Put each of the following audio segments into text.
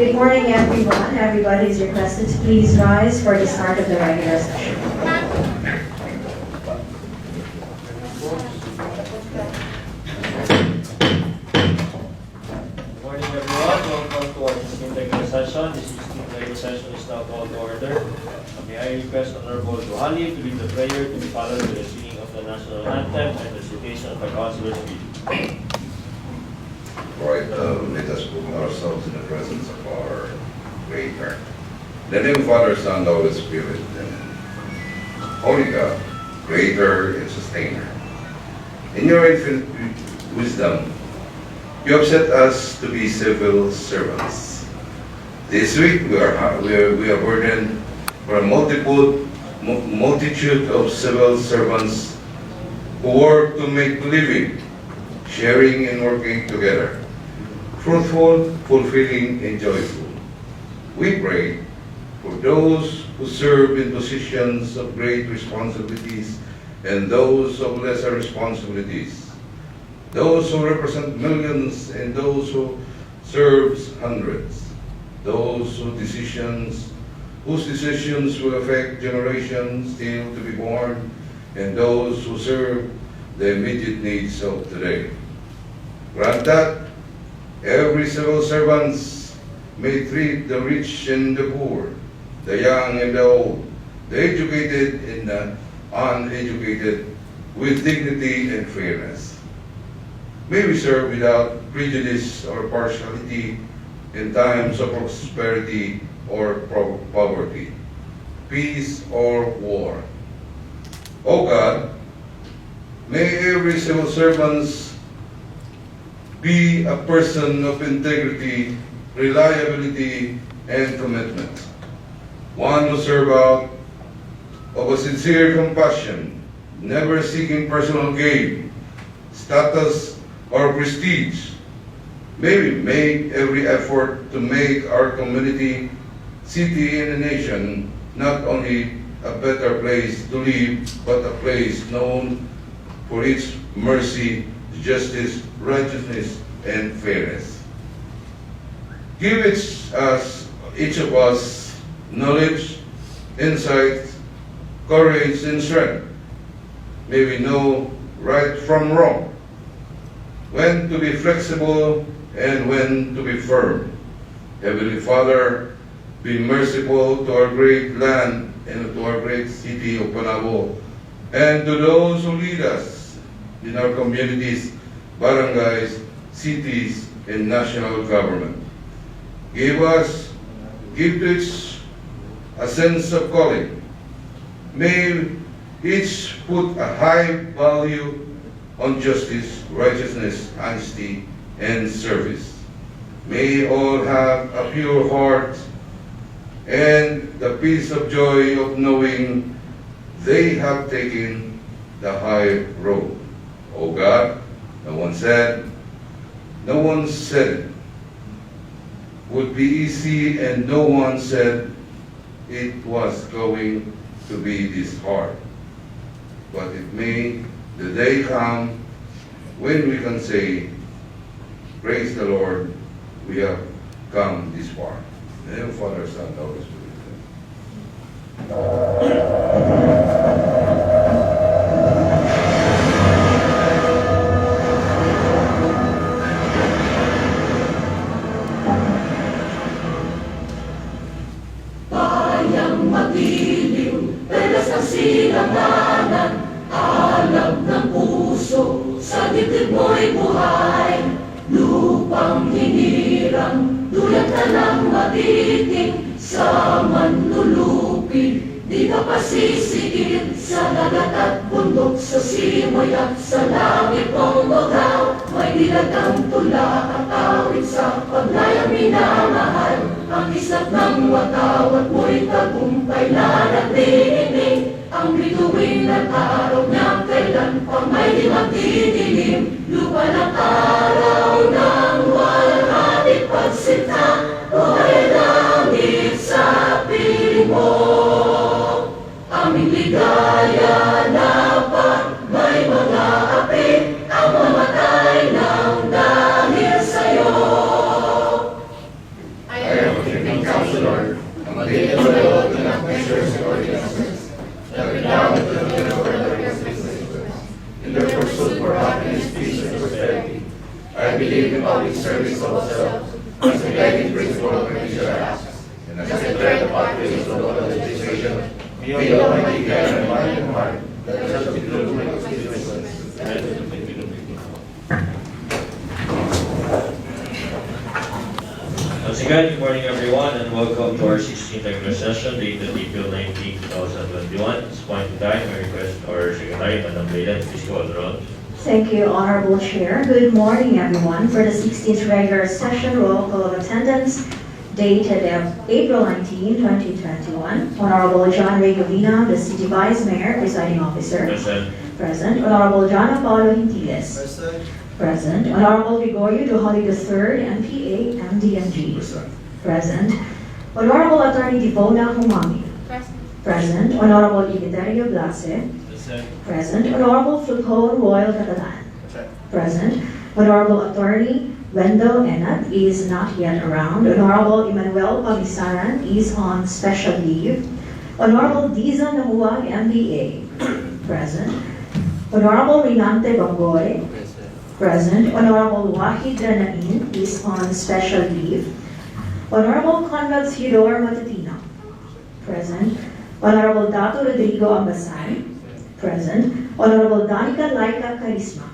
Good morning, everyone. Everybody is requested to please rise for the start of the regular session. Good morning, everyone. Welcome to our 16th regular session. This 16th regular session is now called to order. May I request Honorable Duhali to lead the prayer to be followed by the singing of the national anthem and the recitation of the councilor's speech. All right, let us put ourselves in the presence of our Creator. In the name of Father, Son, Holy Spirit, and Holy God, Creator and Sustainer. In your infinite wisdom, you have set us to be civil servants. This week we are burdened for a multitude of civil servants who work to make living, sharing and working together, fruitful, fulfilling, and joyful. We pray for those who serve in positions of great responsibilities and those of lesser responsibilities, those who represent millions and those who serve hundreds, those whose decisions will affect generations still to be born, and those who serve the immediate needs of today. Grant that every civil servant may treat the rich and the poor, the young and the old, the educated and the uneducated with dignity and fairness. May we serve without prejudice or partiality in times of prosperity or poverty, peace or war. O God, may every civil servant be a person of integrity, reliability, and commitment. One who serves out of a sincere compassion, never seeking personal gain, status, or prestige. May we make every effort to make our community, city, and the nation not only a better place to live, but a place known for its mercy, justice, righteousness, and fairness. Give each of us knowledge, insight, courage, and strength. May we know right from wrong, when to be flexible and when to be firm. Heavenly Father, be merciful to our great land and to our great city of Panabo, and to those who lead us in our communities, barangays, cities, and national government. Give to each a sense of calling. May each put a high value on justice, righteousness, honesty, and service. May all have a pure heart and the peace of joy of knowing they have taken the high road. O God, no one said it would be easy, and no one said it was going to be this hard. But it may the day come when we can say, praise the Lord, we have come this far. In the name of Father, Son, and Holy Spirit. Bayang magiliw, pelas ang silanganan, alab ng puso, sa dibdib mo'y buhay. Lupang hinirang, dulot ka ng matiting, sa manlulupig, di ka pasisiid, sa dagat at bundok, sa simoy at sa langit mong bagaw. May dilagang tula at awit sa paglayang minamahal, ang islap ng watawat mo'y tagumpay na nagdinig. Ang bituin at araw niya kailan pa may magdidilim. Lupa ng araw ng walhati pagsinta, buhay langit sa piling mo. Aming ligaya na pa may mga api, ang mamatay ng dahil sa'yo. I am Lord, maintain the will and not measures or ordinances, that without the Philippines for in their pursuit for happiness, peace, and prosperity. I believe in public service also, as a guiding principle of my future acts, and as I tread the pathways of local legislation, may the Almighty guide my mind and heart, that I shall be true to my constituents, and to the people of my people. Once again, good morning everyone and welcome to our 16th regular session dated April 19, 2021. At this point in time, I request our Secretary, Madam Leyland, please call the roll. Thank you, Honorable Chair. Good morning, everyone. For the 16th regular session, roll call of attendance dated April 19, 2021. Honorable John Ray Gavina, the City Vice Mayor, Presiding Officer. Present. Present. Honorable John Paulo Hintiles. Present. Present. Honorable Gregorio Duhali III, MPA, MDMG. Present. Honorable Attorney Divona Humami. Present. Honorable Ignacio Blase. Present. Present. Honorable Fulcon Royal Catalan. Present. Honorable Attorney Wendell Enat is not yet around. Honorable Emmanuel Pagisaran is on special leave. Honorable Dizon Nahuag, MBA. Present. Honorable Rinante Bangoy. Present. Honorable Wahid Ranain is on special leave. Honorable Conrad Theodore Matatino. Present. Honorable Dato Rodrigo Ambasan. Present. Honorable Danica Laika Karisma.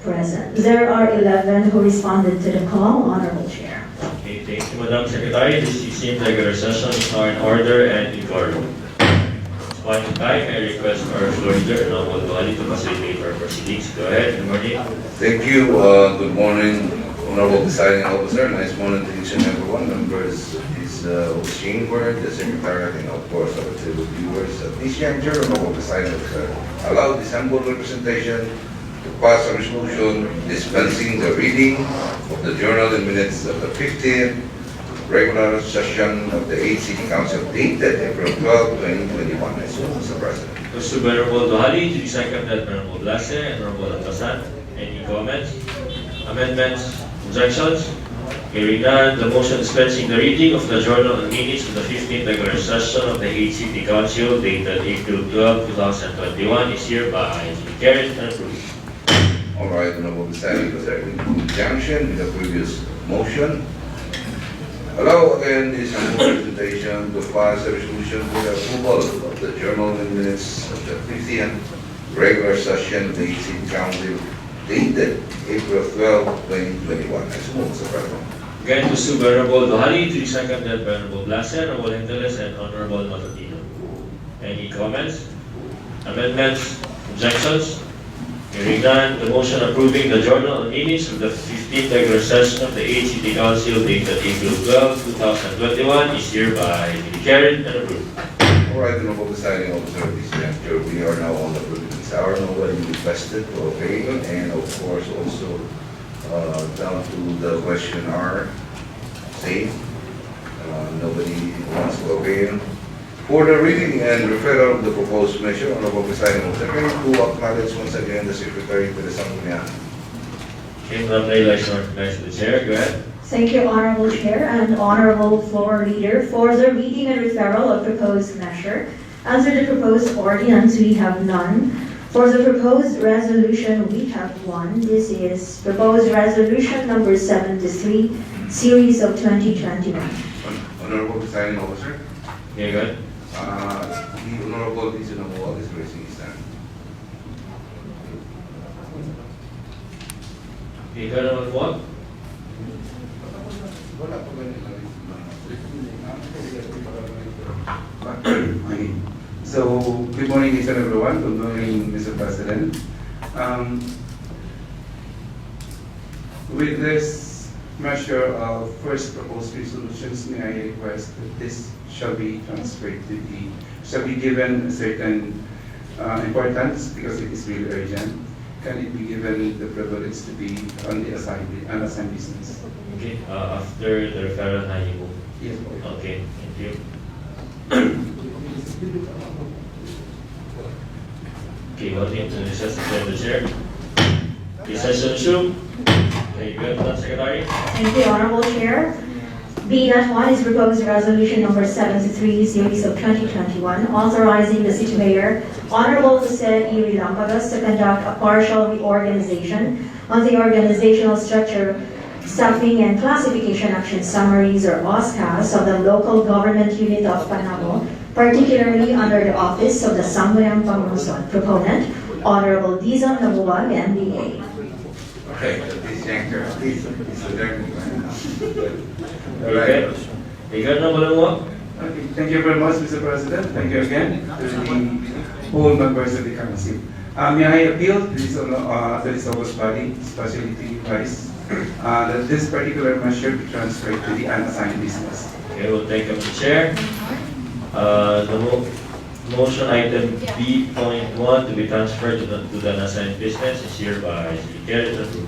Present. There are 11 who responded to the call, Honorable Chair. Okay, thank you, Madam Secretary. The 16th regular session is now in order and in quorum. At this point in time, I request our floor leader, Honorable Duhali, to facilitate our proceedings. Go ahead. Good morning. Thank you. Good morning, Honorable Presiding Officer. Nice morning to each and everyone. Members of this chamber, the Secretariat, and of course our viewers. At this juncture, Honorable Presiding Officer, allow this humble representation to pass a resolution dispensing the reading of the journal and minutes of the 15th regular session of the 8th City Council dated April 12, 2021. I so, Mr. President. Mr. Venerable Duhali, to the second that Venerable Blase and Honorable Atasan. Any comments? Amendments? Objections? Hearing none, the motion dispensing the reading of the journal and minutes of the 15th regular session of the 8th City Council dated April 12, 2021 is hereby carried and approved. All right, Honorable Presiding Officer, in conjunction with the previous motion, allow again this humble representation to pass a resolution for the approval of the journal and minutes of the 15th regular session of the 8th City Council dated April 12, 2021. I so move, Mr. President. Again, Mr. Venerable Duhali, to the second that Venerable Blase, Honorable Hintiles, and Honorable Matatino. Any comments? Amendments? Objections? Hearing none, the motion approving the journal and minutes of the 15th regular session of the 8th City Council dated April 12, 2021 is hereby carried and approved. All right, Honorable Presiding Officer, this juncture, we are now on the Providence Hour. Nobody requested to obey, and of course also down to the question hour, same. Nobody wants to obey. For the reading and referral of the proposed measure, Honorable Presiding Officer, can you acknowledge once again the Secretary for the Sangguniang? Okay, Madam Leyland, recognize the chair. Go ahead. Thank you, Honorable Chair and Honorable Floor Leader. For the reading and referral of proposed measure, under the proposed ordinance, we have none. For the proposed resolution, we have one. This is proposed resolution number 73, series of 2021. Honorable Presiding Officer, Okay, go ahead. the Honorable Dizon Nahuag is raising his hand. Okay, go ahead, Honorable. Okay. So, good morning, each and everyone. Good morning, Mr. President. With this measure of first proposed resolutions, may I request that this shall be transferred to shall be given a certain importance because it is really urgent. Can it be given the privilege to be on the unassigned business? Okay, after the referral, how you move? Yes. Okay, thank you. Okay, what do you recess the chair? Okay, session resumed. Okay, good, Madam Secretary. Thank you, Honorable Chair. B.1 is proposed resolution number 73, series of 2021, authorizing the City Mayor, Honorable Jose E. Relampagas, to conduct a partial reorganization on the organizational structure, staffing and classification action summaries or OSCAs of the local government unit of Panabo, particularly under the office of the Sangguniang Panglunsod. Proponent, Honorable Dizon Lamuag, MBA. Okay, please, Yanker, please, Okay. Governor Malamuag. Okay, thank you very much, Mr. President. Thank you again to the whole members of the council. May I appeal to this august body, especially to you guys, that this particular measure be transferred to the unassigned business. Okay, we'll take up the chair. Motion item B.1 to be transferred to the unassigned business is hereby carried and approved.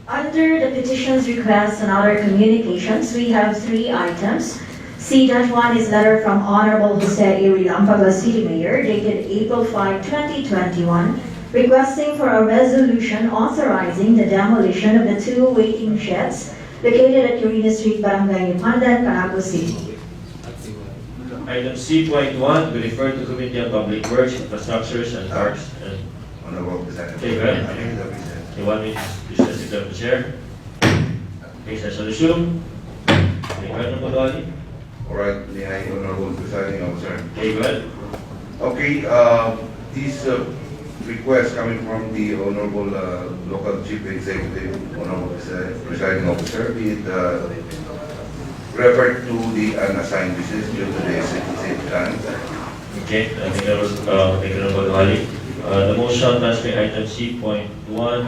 Under the petitions, requests, and other communications, we have 3 items. C.1 is letter from Honorable Jose E. Relampagas, City Mayor, dated April 5, 2021, requesting for a resolution authorizing the demolition of the 2 waiting sheds located at Quirino Street, Barangay Pandan, Panabo City. Item C.1 to be referred to Committee on Public Works, Infrastructures, and Parks. And Honorable President. Okay, go ahead. You want me to set it up the chair? Okay, session resume. Okay, Governor Modali. All right, may I, Honorable Presiding Officer. Okay, go ahead. Okay, this request coming from the Honorable Local Chief Executive, Honorable Presiding Officer, be it referred to the unassigned business due to the executive plan. Okay, I think that was Governor Modali. The motion transferring item C.1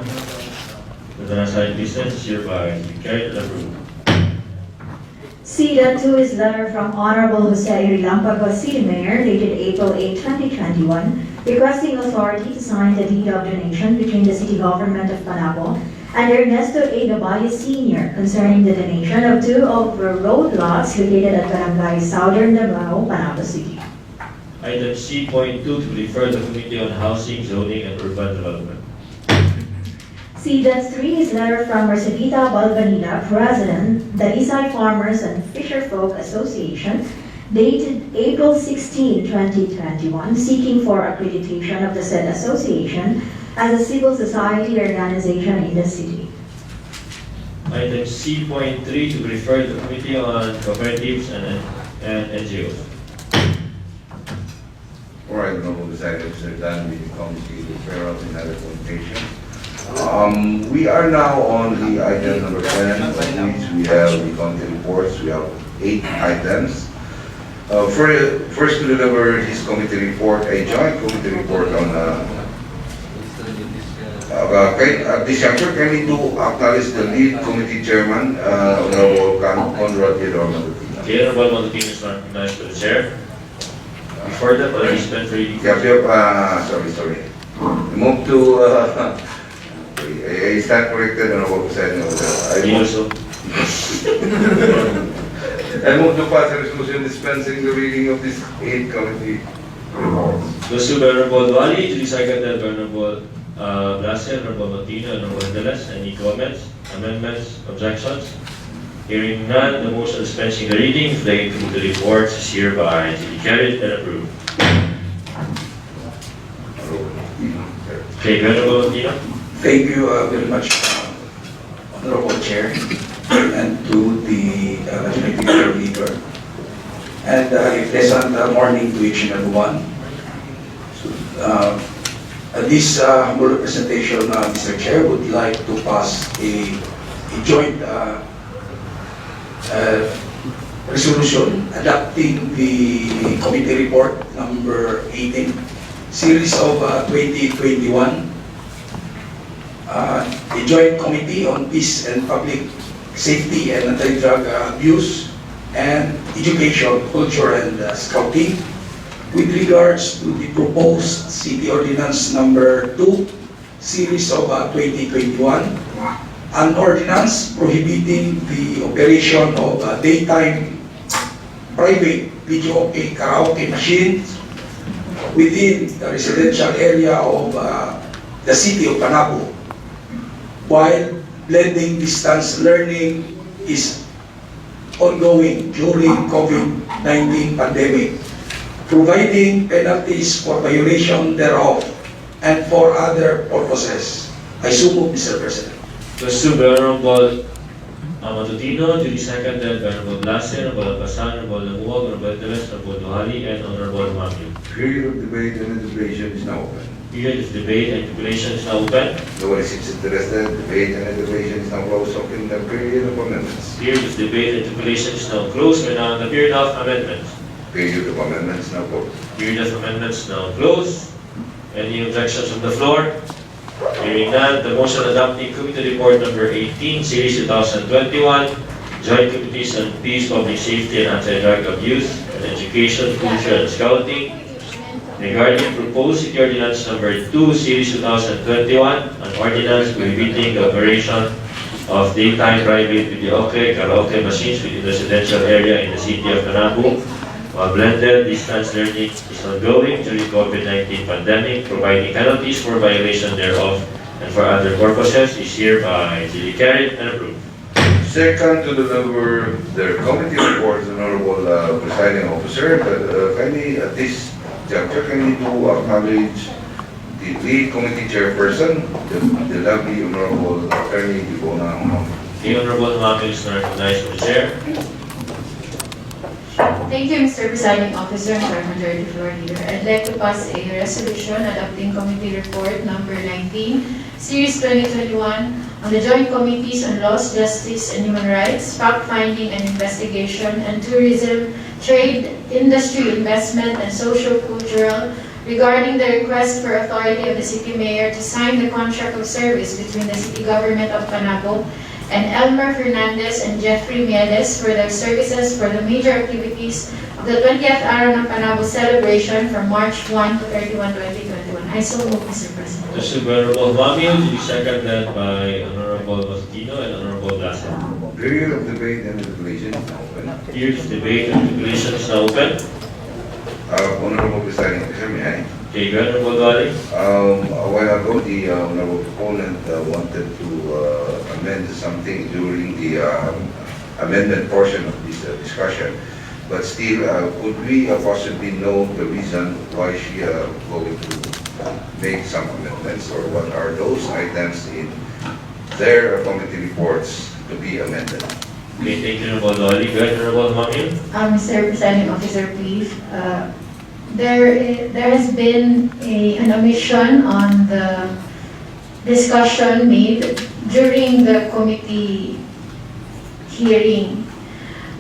to the unassigned business is hereby carried and approved. C.2 is letter from Honorable Jose Relampagas, City Mayor, dated April 8, 2021, requesting authority to sign the deed of donation between the City Government of Panabo and Ernesto A. Gabay Sr. concerning the donation of 2 of the road lots located at Barangay Southern Davao, Panabo City. Item C.2 to be referred to Committee on Housing, Zoning, and Urban Development. C.3 is letter from Mercedita Balbanida, President, the Isay Farmers and Fisherfolk Association, dated April 16, 2021, seeking for accreditation of the said association as a civil society organization in the city. Item C.3 to be referred to Committee on Cooperatives and NGOs. All right, Honorable Presiding Officer, done with the committee referrals and other communications. We are now on the item number 10, of which we have the committee reports. We have 8 items. First to deliver this committee report, a joint committee report on this juncture, can we do acknowledge the lead committee chairman, Honorable Conrad Theodore Matutina. Okay, Honorable Matutina is recognized by the chair. Before that, I spent for you. Sorry. Move to, I stand corrected, Honorable Presiding Officer. You also. I move to pass a resolution dispensing the reading of this 8 committee reports. Goes to Honorable Duali, to be seconded by Honorable Blasio, Honorable Matutina, Honorable Angeles. Any comments, amendments, objections? Hearing none, the motion dispensing the reading relating to the reports is hereby carried and approved. Okay, Honorable Matutina. Thank you very much, Honorable Chair, and to the legislative leader. And a pleasant morning to each and every one. This humble representation, Mr. Chair, would like to pass a joint resolution adopting the committee report number 18, series of 2021, a joint committee on peace and public safety and anti-drug abuse and education, culture and scouting with regards to the proposed city ordinance number 2, series of 2021, an ordinance prohibiting the operation of daytime private video karaoke machines within the residential area of the city of Panabo, while blending distance learning is ongoing during COVID-19 pandemic, providing penalties for violation thereof and for other purposes. I so move, Mr. President. Question by Honorable Matutino, duly seconded by Honorable Blasio, Honorable Alpasan, Honorable Lamuag, Honorable Teves, Honorable Duhali, and Honorable Mamio. Period of debate and deliberation is now open. Period of debate and deliberation is now open. No one seems interested. Debate and deliberation is now closed. Open the period of amendments. Period of debate and deliberation is now closed. We're now in the period of amendments. Period of amendments now closed. Period of amendments now closed. Any objections from the floor? Hearing none, the motion adopting Committee Report Number 18, Series 2021, Joint Committees on Peace, Public Safety, and Anti-Drug Abuse, and Education, Culture, and Scouting, regarding proposed City Ordinance Number 2, Series 2021, an ordinance prohibiting the operation of daytime private videoke karaoke machines within the residential area in the city of Manabo, while blended distance learning is ongoing during COVID-19 pandemic, providing penalties for violation thereof and for other purposes, is hereby duly carried and approved. Second to deliver their committee reports, Honorable Presiding Officer, but kindly at this juncture, can you do acknowledge the lead committee chairperson, the lovely Honorable Attorney Ivona Humam. The Honorable Mamil is now recognized for the chair. Thank you, Mr. Presiding Officer and our Majority Floor Leader. I'd like to pass a resolution adopting Committee Report Number 19, Series 2021, on the Joint Committees on Laws, Justice, and Human Rights, Fact-Finding and Investigation, and Tourism, Trade, Industry, Investment, and Social-Cultural, regarding the request for authority of the City Mayor to sign the contract of service between the City Government of Panabo and Elmer Fernandez and Jeffrey Miedes for their services for the major activities of the 20th Araw ng Panabo celebration from March 1 to 31, 2021. I so move, Mr. President. Question by Honorable Mamil, duly seconded by Honorable Matutino and Honorable Blasio. Period of debate and deliberation is now open. Period of debate and deliberation is now open. Honorable Presiding Officer, may I? Okay, go ahead, Honorable Duhali. A while ago, the honorable proponent wanted to amend something during the amendment portion of this discussion. But still, could we possibly know the reason why she going to make some amendments, or what are those items in their committee reports to be amended? Okay, thank you, Honorable Duhali. Go ahead, Honorable Mamil. Mr. Presiding Officer, please. There has been an omission on the discussion made during the committee hearing.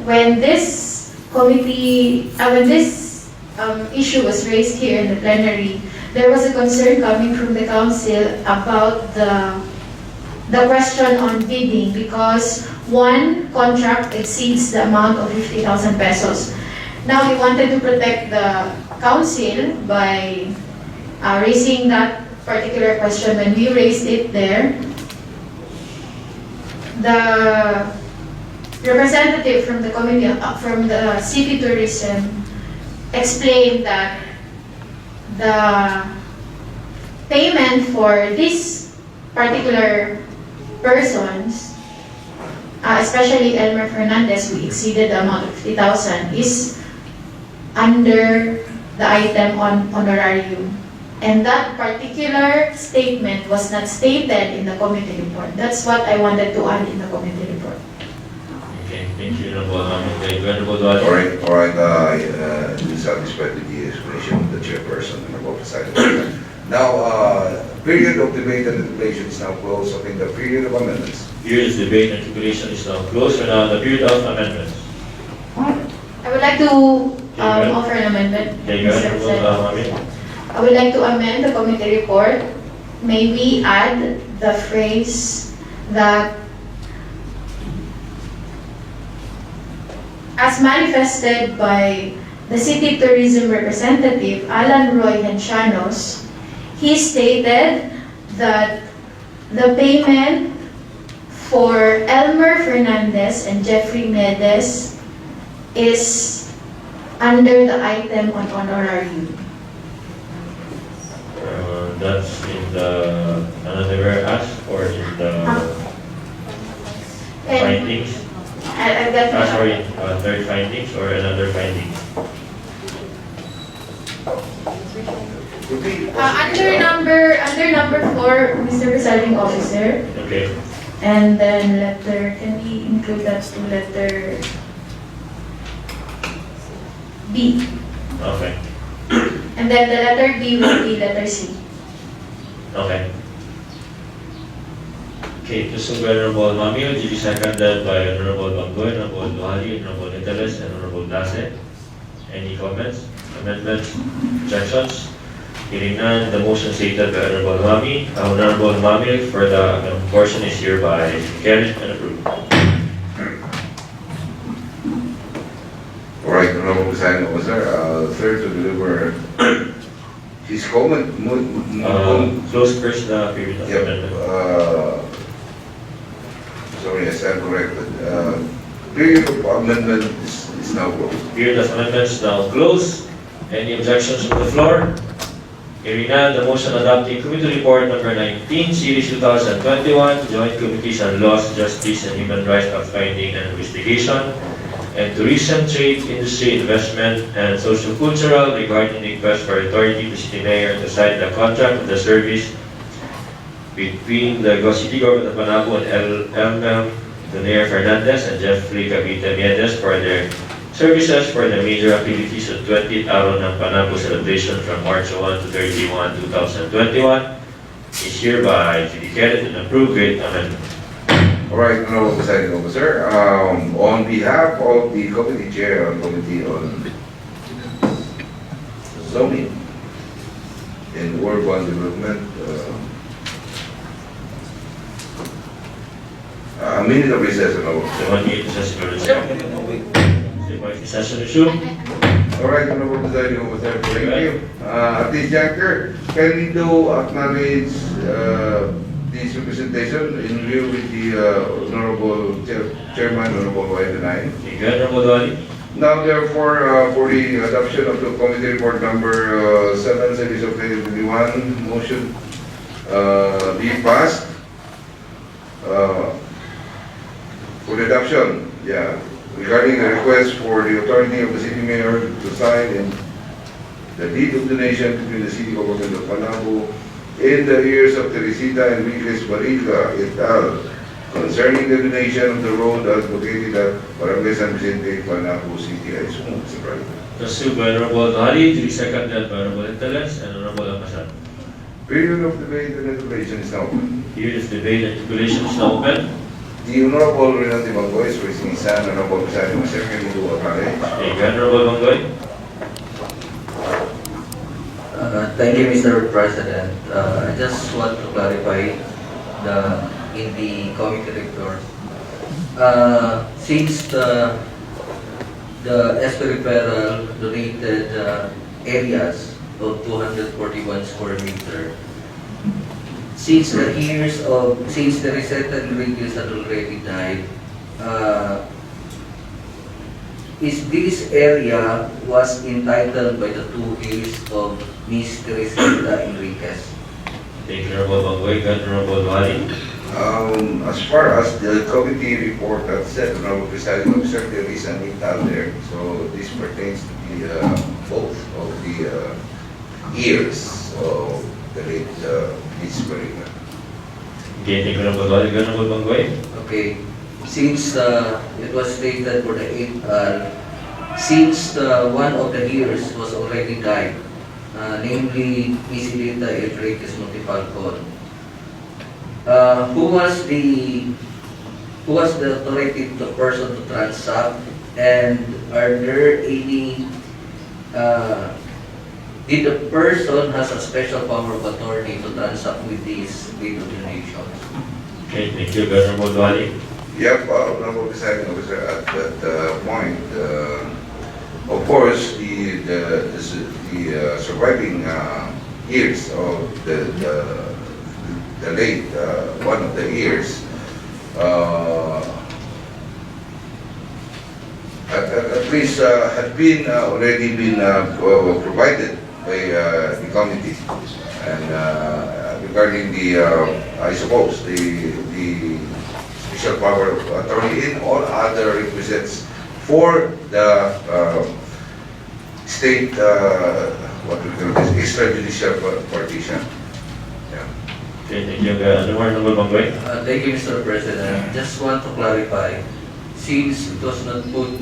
When this issue was raised here in the plenary, there was a concern coming from the council about the question on bidding, because one contract exceeds the amount of 50,000 pesos. Now we wanted to protect the council by raising that particular question. When we raised it there, the representative from the committee, from the city tourism, explained that the payment for this particular persons, especially Elmer Fernandez, who exceeded the amount of 50,000, is under the item on honorarium. And that particular statement was not stated in the committee report. That's what I wanted to add in the committee report. Okay, thank you, Honorable Mamil. Okay, go ahead, Honorable Duhali. All right, I'm satisfied with the explanation of the chairperson and about the side. Now, period of debate and deliberation is now closed. I think the period of amendments. Period of debate and deliberation is now closed. We're now in the period of amendments. I would like to offer an amendment, Okay, go ahead, Mr. Honorable President. Mamil. I would like to amend the committee report. May we add the phrase that as manifested by the city tourism representative, Alan Roy Hencianos, he stated that the payment for Elmer Fernandez and Jeffrey Miedes is under the item on honorarium. That's in the another ask or in the And findings? I've got my... Sorry, third findings or another finding? Under number 4, Mr. Presiding Officer, Okay. and then letter, can we include that to letter B? Okay. And then the letter B will be letter C. Okay. Okay, to so Honorable Mamio, duly seconded by Honorable Banggoy, Honorable Luhali, Honorable Nitales, and Honorable Blase. Any comments, amendments, objections? Hearing none, the motion stated by Honorable Mami for the portion is hereby carried and approved. All right, Honorable Presiding Officer, third to deliver his comment. Close first the period of Yep, amendment. sorry, I stand corrected. Period of amendment is now closed. Period of amendments now closed. Any objections from the floor? Hearing none, the motion adopting Committee Report number 19, Series 2021, Joint Committees on Laws, Justice, and Human Rights Fact-Finding and Investigation, and Tourism, Trade, Industry, Investment, and Social-Cultural regarding the request for authority to City Mayor to sign the contract of the service between the City Government of Panabo and Elmem Donaire Fernandez and Jeffrey Cavite Miedes for their services for the major activities of 20th Araw ng Panabo celebration from March 1 to 31, 2021 is hereby dedicated and approved with amendment. All right, Honorable Presiding Officer, on behalf of the Committee Chair on Committee on Zoning and Urban Development, a minute of recess, Honorable. The 1 minute session will resume. The session resume. All right, Honorable Presiding Officer, thank you. At this juncture, can we do acknowledge this representation in lieu with the Honorable Chairman, Honorable Waindenay? Thank you, Honorable Duali. Now, therefore, for the adoption of the Committee Report number 7, Series of 2021, motion be passed. For the adoption, regarding the request for the authority of the City Mayor to sign in the deed of donation between the City Government of Panabo in the years of Teresita Enriquez Barriga et al. Concerning the donation of the road as located at Barangay San Vicente, Panabo City. I assume, Mr. President. Trustee by Honorable Duali, duly seconded by Honorable Nitales and Honorable Amasal. Period of debate and deliberation is now open. Here is debate and speculation is now open. The Honorable Renante Banggoy is raising his hand. Honorable Presiding Officer, can you do a acknowledge? Thank you, Honorable Banggoy. Thank you, Mr. President. I just want to clarify in the committee report. Since the SP referral donated areas of 241 square meter, since the resettled Enriquez had already died, is this area was entitled by the 2 heirs of Miss Teresita Enriquez. Thank you, Honorable Banggoy. Honorable Duali. As far as the committee report that said, Honorable Presiding Officer, there is an ital there. So this pertains to the both of the years of the late Miss Barriga. Okay, thank you, Honorable Duali. Honorable Banggoy. Okay, since it was stated for the 8 since one of the heirs was already died, namely Miss Elita Enriquez Montefalcon, who was the authoritative person to transact, and are there any did the person has a special power of authority to transact with these deed of donations? Okay, thank you, Honorable Duali. Yep, Honorable Presiding Officer, at that point, of course, the surviving years of the late one of the years at least had been already been provided by the committee, and regarding the I suppose the judicial power of attorney in all other requisites for the state, what we call this, extrajudicial partition. Yeah. Okay, thank you. Honorable Mangway. Thank you, Mr. President. Just want to clarify, since it was not put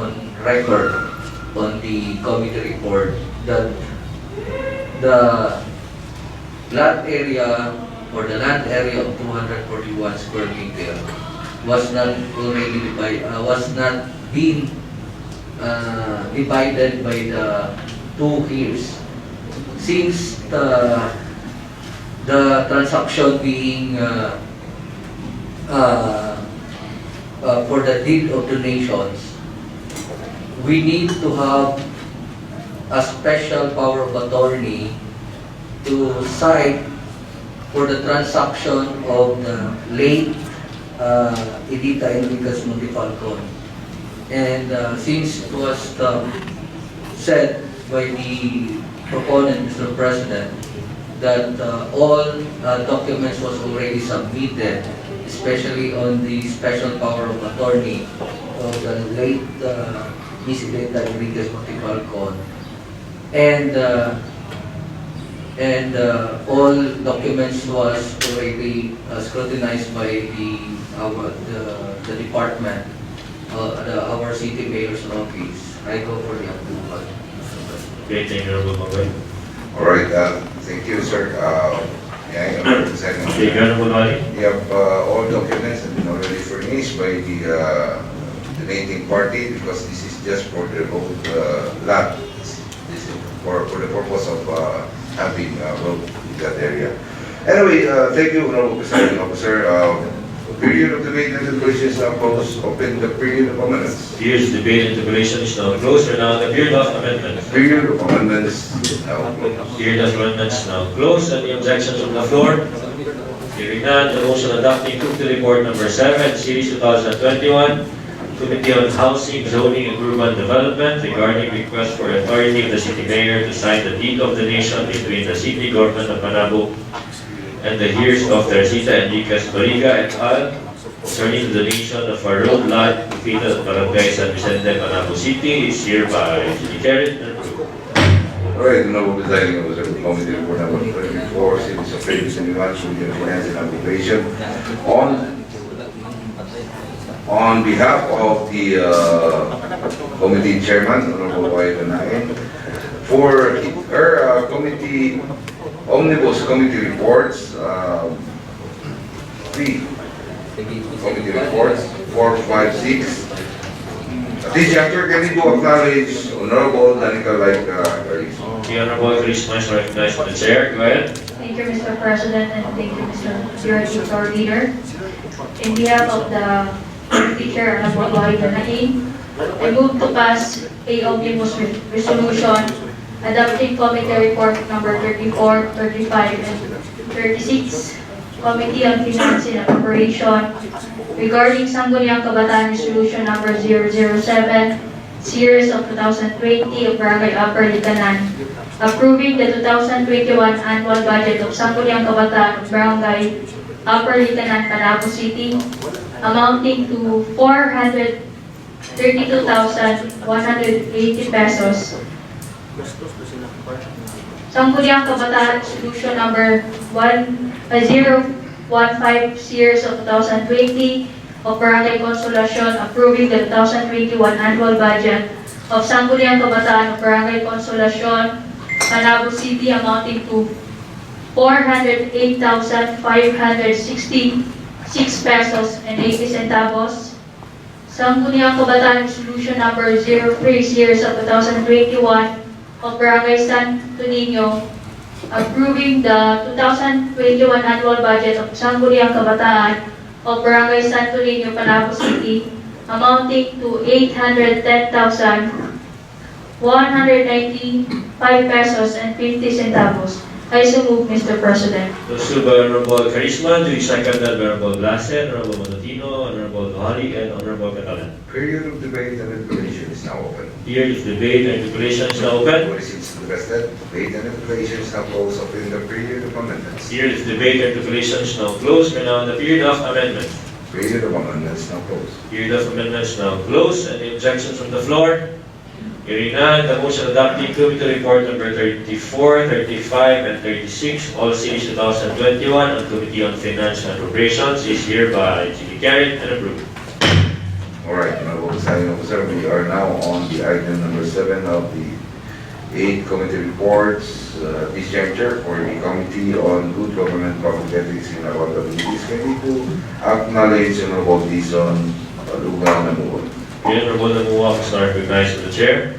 on record on the committee report that the lot area or the land area of 241 square meter was not already was not being divided by the 2 years. Since the transaction being for the deed of donations, we need to have a special power of attorney to sign for the transaction of the late Edita Enriquez Montifalcon. And since it was said by the proponent, Mr. President, that all documents was already submitted, especially on the special power of attorney of the late Miss Edita Enriquez Montifalcon, and all documents was already scrutinized by the department, our city mayor's office. I go for the approval. Okay, thank you, Honorable Mangway. All right, thank you, sir. May I represent? Okay, Honorable Wali. We have all documents have been already furnished by the donating party because this is just for the road lot. This is for the purpose of having road in that area. Anyway, thank you, Honorable Presiding Officer. Period of debate and deliberations now closed. Open the period of amendments. Here's debate and deliberation is now closed. We're now in the period of amendments. Period of amendments is now closed. Period of amendments now closed. Any objections from the floor? Hearing none, the motion adopting Committee Report Number 7, Series 2021, Committee on Housing, Zoning, and Urban Development regarding request for authority of the City Mayor to sign the deed of donation between the City Government of Panabo and the heirs of Teresita Enriquez Barriga et al. Concerning the donation of a road lot located at Barangay San Vicente, Panabo City is hereby carried and approved. All right, Honorable Presiding Officer, Committee Report Number 24, Series of 2021, Committee on Finance and Appropriation. On behalf of the committee chairman, Honorable Y. Danae, for her committee omnibus committee reports, 3 committee reports, 4, 5, 6. At this juncture, can we do acknowledge Honorable Danica Laika? The Honorable Charisma is recognized by the Chair. Go ahead. Thank you, Mr. President, and thank you, Mr. Security Floor Leader. In behalf of the Chair, Honorable Wally Danain, I move to pass a omnibus resolution adopting Committee Report Number 34, 35, and 36, Committee on Finance and Appropriation regarding Sangguniang Kabataan Resolution Number 007, Series of 2020 of Barangay Upper Likanan, approving the 2021 annual budget of Sangguniang Kabataan of Barangay Upper Likanan, Panabo City, amounting to 432,180 pesos. Sangguniang Kabataan Resolution Number 015 Series of 2020 of Barangay Consolacion approving the 2021 annual budget of Sangguniang Kabataan of Barangay Consolacion, Panabo City amounting to 408,566 pesos and 80 centavos. Sangguniang Kabataan Resolution Number 03 Series of 2021 of Barangay Santo Niño approving the 2021 annual budget of Sangguniang Kabataan of Barangay Santo Niño, Panabo City, amounting to 810,195 pesos and 50 centavos. I so move, Mr. President. Those two by Honorable Charisma, duly seconded by Honorable Blase, Honorable Monotino, Honorable Duhali, and Honorable Catalan. Period of debate and deliberation is now open. Here is debate and declaration is now open. What is interested, debate and deliberation is now closed. Open the period of amendments. Here is debate and declaration is now closed. We're now in the period of amendment. Period of amendments now closed. Period of amendments now closed. Any objections from the floor? Hearing none, the motion adopting committee report number 34, 35, and 36, all series 2021 on Committee on Finance and Appropriations is hereby duly carried and approved. All right, Honorable Presiding Officer, we are now on the item number 7 of the 8 committee reports. This juncture for the Committee on Good Government, Public Ethics, and Accountability Committee to acknowledge Honorable Dizon Lugan Namuon. The Honorable Namuon is now recognized by the Chair.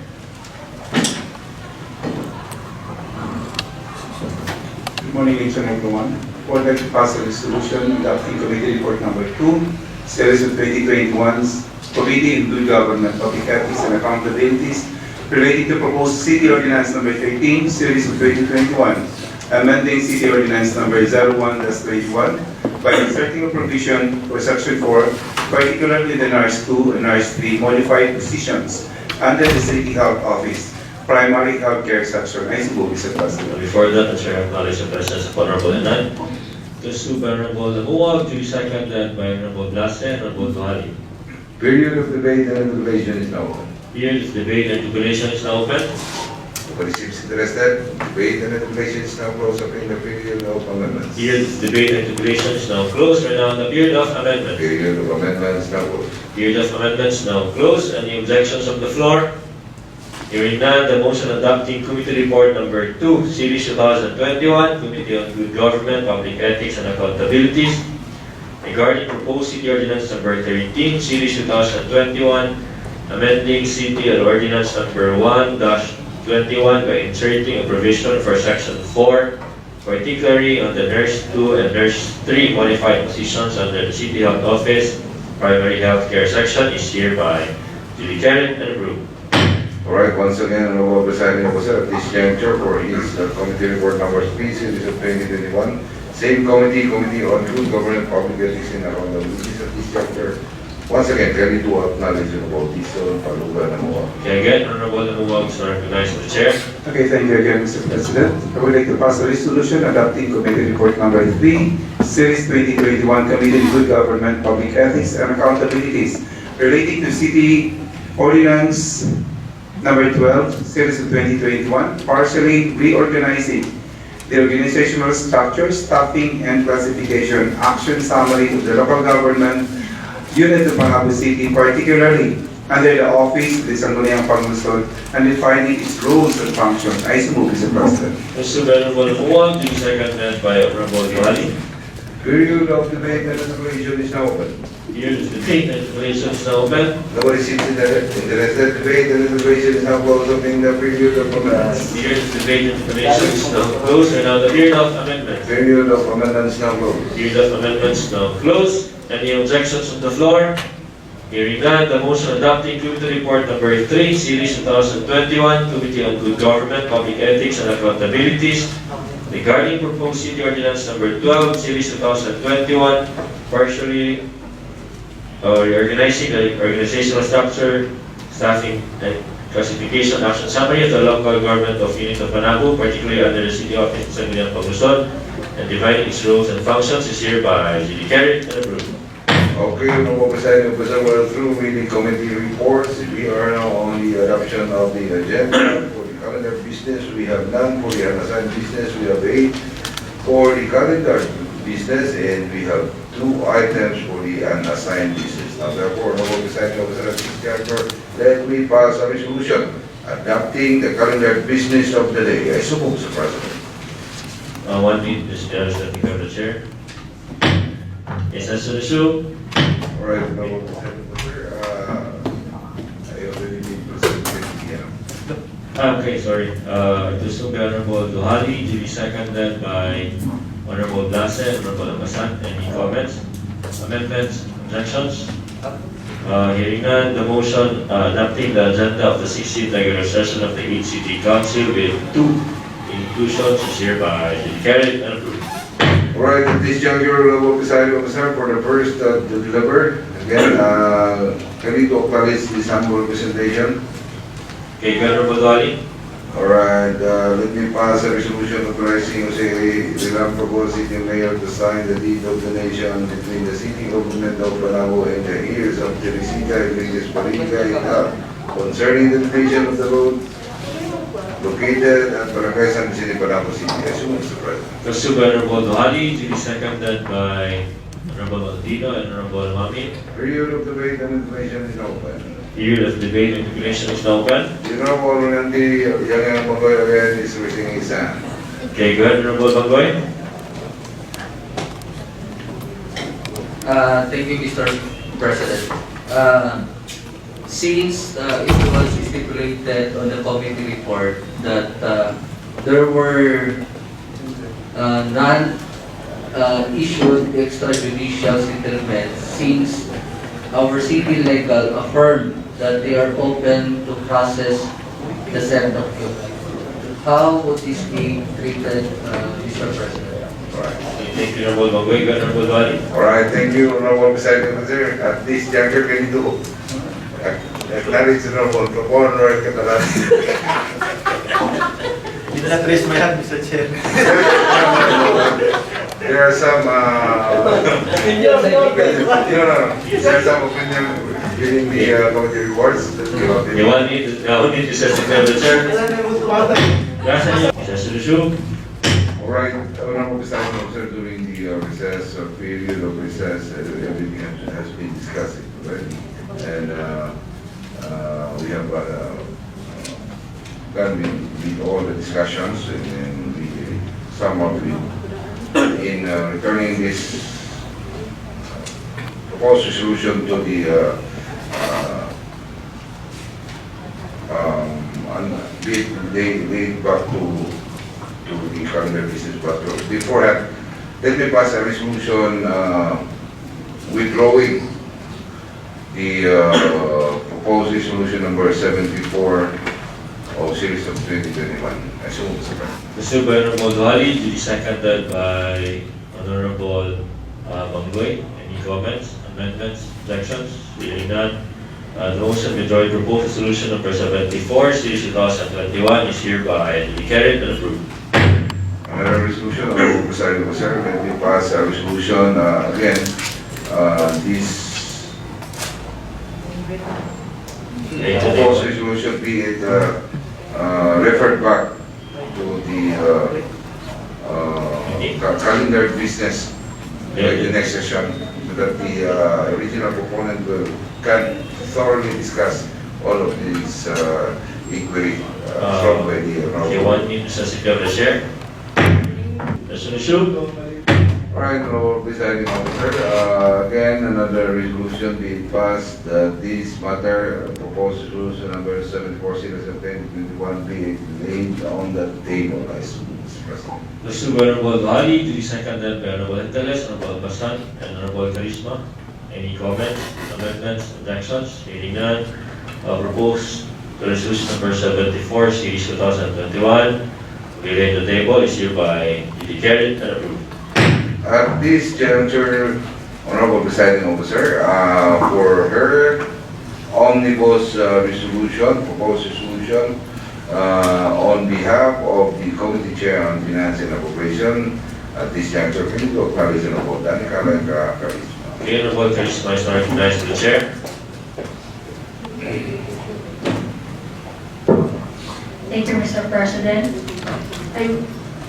Good morning, each and everyone. Board like to pass a resolution adopting committee report number 2, series of 2021's Committee on Good Government, Public Ethics, and Accountabilities relating to proposed City Ordinance number 13, series of 2021, amending City Ordinance number 01-21 by inserting a provision for Section 4, particularly the NARS 2 and NARS 3 modified positions under the City Health Office, Primary Health Care Section. I so move, Mr. President. Before that, the Chair acknowledges the presence of Honorable Enan. This to by Honorable Namuon, duly seconded by Honorable Blase and Honorable Duhali. Period of debate and deliberation is now open. Period of debate and deliberation is now open. Nobody seems interested. Debate and deliberation is now closed up in the period of amendments. Period of debate and deliberation is now closed. We're now on the period of amendment. Period of amendments now closed. Period of amendments now closed. Any objections from the floor? Hearing none, the motion adopting committee report number 2, series 2021, Committee on Good Government, Public Ethics, and Accountabilities regarding proposed City Ordinance number 13, series 2021, amending City Ordinance number 1-21 by inserting a provision for Section 4, particularly on the Nurse 2 and Nurse 3 modified positions under the City Health Office, Primary Health Care Section is hereby duly carried and approved. All right, once again, Honorable Presiding Officer, at this juncture for his committee report number 3, series of 2021, same committee, Committee on Good Government, Public Ethics, and Accountability at this juncture. Once again, ready to acknowledge Honorable Dizon Namuon. Okay, again, Honorable Namuon is now recognized by the Chair. Okay, thank you again, Mr. President. I would like to pass a resolution adopting committee report number 3, series 2021, Committee on Good Government, Public Ethics, and Accountabilities relating to City Ordinance number 12, series of 2021, partially reorganizing the organizational structure, staffing, and classification action summary of the local government unit of Malabo City, particularly under the Office of the Sangguniang Panglusod, and defining its roles and functions. I so move, Mr. President. Mr. Honorable Namuon, duly seconded by Honorable Duhali. Period of debate and deliberation is now open. Period of debate and deliberation is now open. Nobody seems interested. Debate and deliberation is now closed up in the period of amendments. Period of debate and deliberation is now closed. We're now on the period of amendment. Period of amendments now closed. Period of amendments now closed. Any objections from the floor? Hearing none, the motion adopting committee report number 3, series 2021, Committee on Good Government, Public Ethics, and Accountabilities regarding proposed City Ordinance number 12, series 2021, partially reorganizing the organizational structure, staffing, and classification action summary of the local government of Unit of Manabo, particularly under the City Office of Sangguniang Panglusod, and dividing its roles and functions is hereby duly carried and approved. Okay, Honorable Presiding Officer, we're through with the committee reports. We are now on the adoption of the agenda. For the calendar business, we have none. For the unassigned business, we have 8. For the calendar business, and we have 2 items for the unassigned business. Now, therefore, Honorable Presiding Officer, at this juncture, let me pass a resolution adopting the calendar business of the day. I so move, Mr. President. One minute, Mr. President, become the chair. Yes, that's the issue. All right, Honorable Presiding Officer, I already been presented here. Okay, sorry. This will be Honorable Duhali, duly seconded by Honorable Blase and Honorable Amasan. Any comments, amendments, objections? Hearing none, the motion adopting the agenda of the 16th regular session of the 8th City Council with 2 inclusions is hereby duly carried and approved. All right, at this juncture, Honorable Presiding Officer, for the first to deliver, again, can we acknowledge this humble representation? Okay, Honorable Duhali. Alright, let me pass a resolution authorizing Jose Rilamprobo, City Mayor, to sign the deed of donation between the city government of Panabo and the heirs of Teresita Enriquez Pariga concerning the donation of the road located at Barangay San Vicente, Panabo City. As you, Mr. President. Pursued by Honorable Duhali, duly seconded by Honorable Maldito and Honorable Mami. Period of debate and information is open. Period of debate and declaration is now open. The Honorable Randy Yang Magoy again is raising his hand. Okay, go ahead, Honorable Bangoy. Thank you, Mr. President. Since it was stipulated on the committee report that there were non-issued extrajudicial settlements, since our city legal affirmed that they are open to process the set of you, how would this be treated, Mr. President? Alright. Thank you, Honorable Bangoy. Go ahead, Honorable Duhali. Alright, thank you, Honorable Presiding Officer. At this juncture, ganito. Acknowledge the Honorable Proponor Catalan. Hindi na trace my hand, Mr. Chair. There are some, there are some opinion within the committee reports that you have You want me to set the temperature? Gracias, resolution. Alright, Honorable Presiding Officer, during the recess, or period of recess, everything has been discussed already. And we have done with all the discussions and we somewhat in returning this proposed resolution to the lead back to the calendar business. But before that, let me pass a resolution withdrawing the proposed resolution number 74 of series of 2021. As soon as Pursued by Honorable Duhali, duly seconded by Honorable Bangoy. Any comments, amendments, objections? Hearing none. The motion withdrawing proposed resolution number 74, series 2021 is hereby duly carried and approved. another resolution, Honorable Presiding Officer, let me pass a resolution again. This proposed resolution be it referred back to the calendar business by the next session, so that the original proponent can thoroughly discuss all of these inquiry from by the You want me to substitute the chair? Resolution. Alright, Honorable Presiding Officer, again, another resolution be passed that this matter, proposed resolution number 74 series of 2021 be laid on the table, as Mr. President. Pursued by Honorable Duhali, duly seconded by Honorable Inteles, Honorable Basan, and Honorable Karisma. Any comments, amendments, objections? Hearing none. Proposed resolution number 74, series 2021, be laid on the table, is hereby duly carried and approved. At this juncture, Honorable Presiding Officer, for her omnibus resolution, proposed resolution, on behalf of the Committee Chair on Finance and Appropriation, at this juncture, can you acknowledge Honorable Danica Karisma? Okay, Honorable Karisma is now recognized to the chair. Thank you, Mr. President.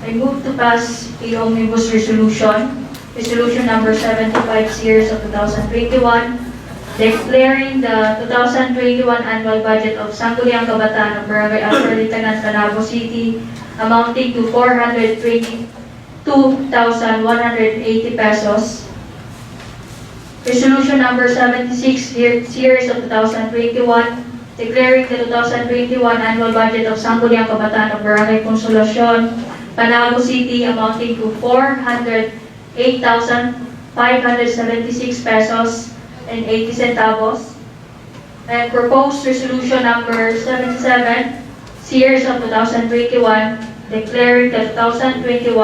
I move to pass the omnibus resolution, resolution number 75 series of 2021, declaring the 2021 annual budget of Sangguniang Kabataan of Barangay Alfreditanan, Panabo City amounting to 422,180 pesos. Resolution number 76 series of 2021, declaring the 2021 annual budget of Sangguniang Kabataan of Barangay Consolacion, Panabo City amounting to 408,576 pesos and 80 centavos. And proposed resolution number 77 series of 2021, declaring the 2021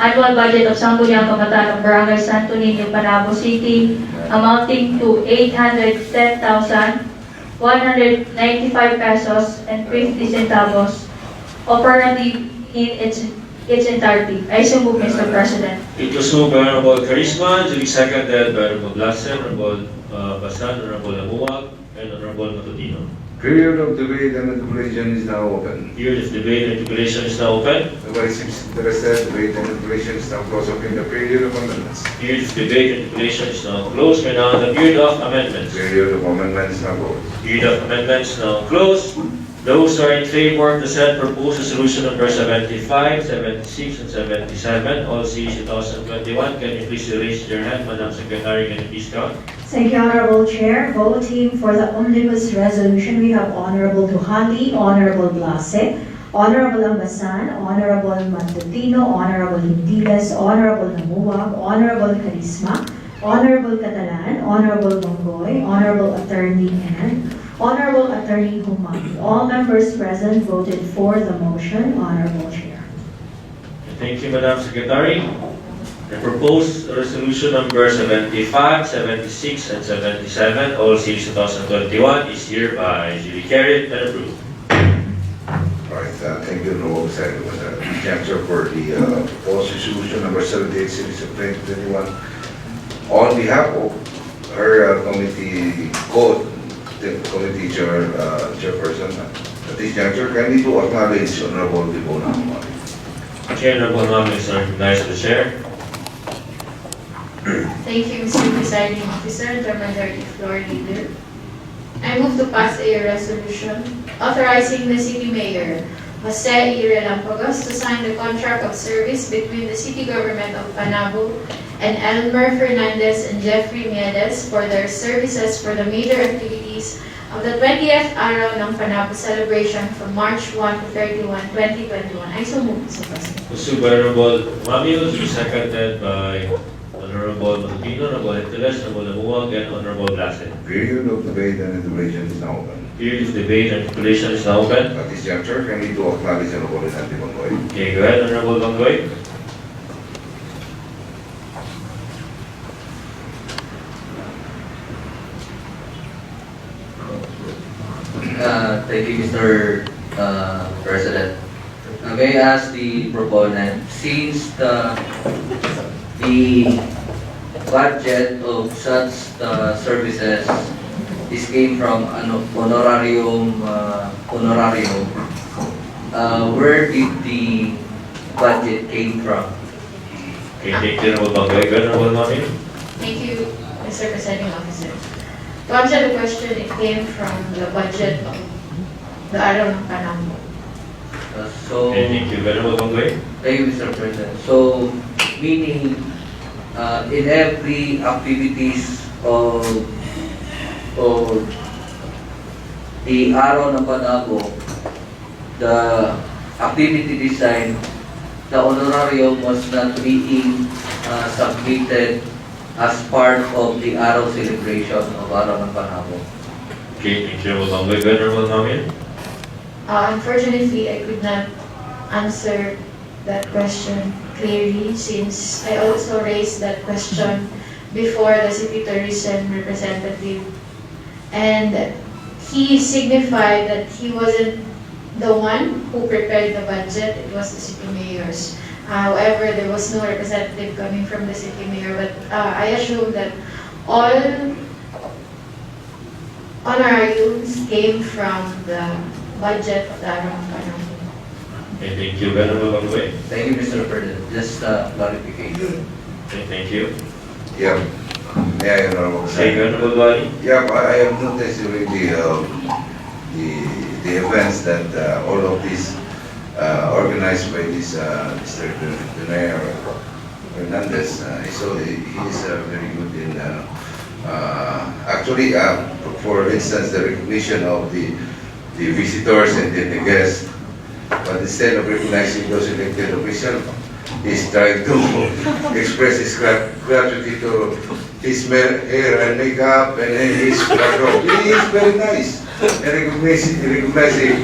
annual budget of Sangguniang Kabataan of Barangay Santo Niño, Panabo City amounting to 810,195 pesos and 50 centavos. operative in its entirety. I so move, Mr. President. It was moved by Honorable Charisma, duly seconded by Honorable Blasel, Honorable Basan, Honorable Lamuag, and Honorable Matutino. Period of debate and deliberation is now open. Period of debate and deliberation is now open. Nobody seems interested. Debate and deliberation is now closed. Open the period of amendments. Period of debate and deliberation is now closed. We're now on the period of amendments. Period of amendments is now closed. Period of amendments now closed. Those who are in favor of the said proposed resolution number 75, 76, and 77, all series 2021, can you please raise your hand, Madam Secretary, can you please count? Thank you, Honorable Chair. Voting for the omnibus resolution, we have Honorable Duhali, Honorable Blase, Honorable Ambasan, Honorable Matutino, Honorable Hindiles, Honorable Namuwag, Honorable Charisma, Honorable Catalan, Honorable Bongoy, Honorable Attorney and Honorable Attorney Humani. All members present voted for the motion, Honorable Chair. Thank you, Madam Secretary. The proposed resolution number 75, 76, and 77, all series 2021, is hereby duly carried and approved. All right, thank you, Honorable Secretary, Chancellor, for the proposed resolution number 78, series of 2021. On behalf of her committee chairperson, at this juncture, kindly to acknowledge Honorable Dibona Humani. Chair, Honorable Ma'am is recognized as the chair. Thank you, Mr. Presiding Officer, the Majority Floor Leader. I move to pass a resolution authorizing the City Mayor, Jose E. Relampagos, to sign the contract of service between the City Government of Panabo and Elmer Fernandez and Jeffrey Miedes for their services for the major activities of the 20th Araw ng Panabo celebration from March 1 to 31, 2021. I so move, Mr. President. Pursued by Honorable Mamio, to be seconded by Honorable Matutino, Honorable Hindiles, Honorable Lamuwag, and Honorable Blase. Period of debate and deliberation is now open. Period of debate and deliberation is now open. At this juncture, kindly to acknowledge Honorable Enante Bongoy. Okay, go ahead, Honorable Banggoy. Thank you, Mr. President. May I ask the proponent, since the budget of such services this came from honorarium, where did the budget came from? Okay, thank you, Honorable Banggoy. Go ahead, Honorable Mamio. Thank you, Mr. Presiding Officer. To answer the question, it came from the budget of the Araw ng Panabo. So, Okay, thank you, Honorable Banggoy. thank you, Mr. President. So, meaning, in every activities of the Araw ng Panabo, the activity design, the honorarium was not being submitted as part of the Araw celebration of Araw ng Panabo. Okay, thank you, Honorable Banggoy. Go ahead, Honorable Mamio. Unfortunately, I could not answer that question clearly since I also raised that question before the city tourism representative, and he signified that he wasn't the one who prepared the budget, it was the city mayors. However, there was no representative coming from the city mayor, but I assume that all honorariums came from the budget of the Araw ng Panabo. Okay, thank you, Honorable Banggoy. Thank you, Mr. President. Just clarification. Okay, thank you. Yeah. May I, Honorable Okay, Secretary? Honorable Wally. Yeah, I have noticed during the events that all of these organized by this Mr. Donaire Fernandez. So he is very good in actually, for instance, the recognition of the visitors and the guests. But instead of recognizing those elected officials, he's trying to express his gratitude to his hair and makeup and his wardrobe. He is very nice and recognizing.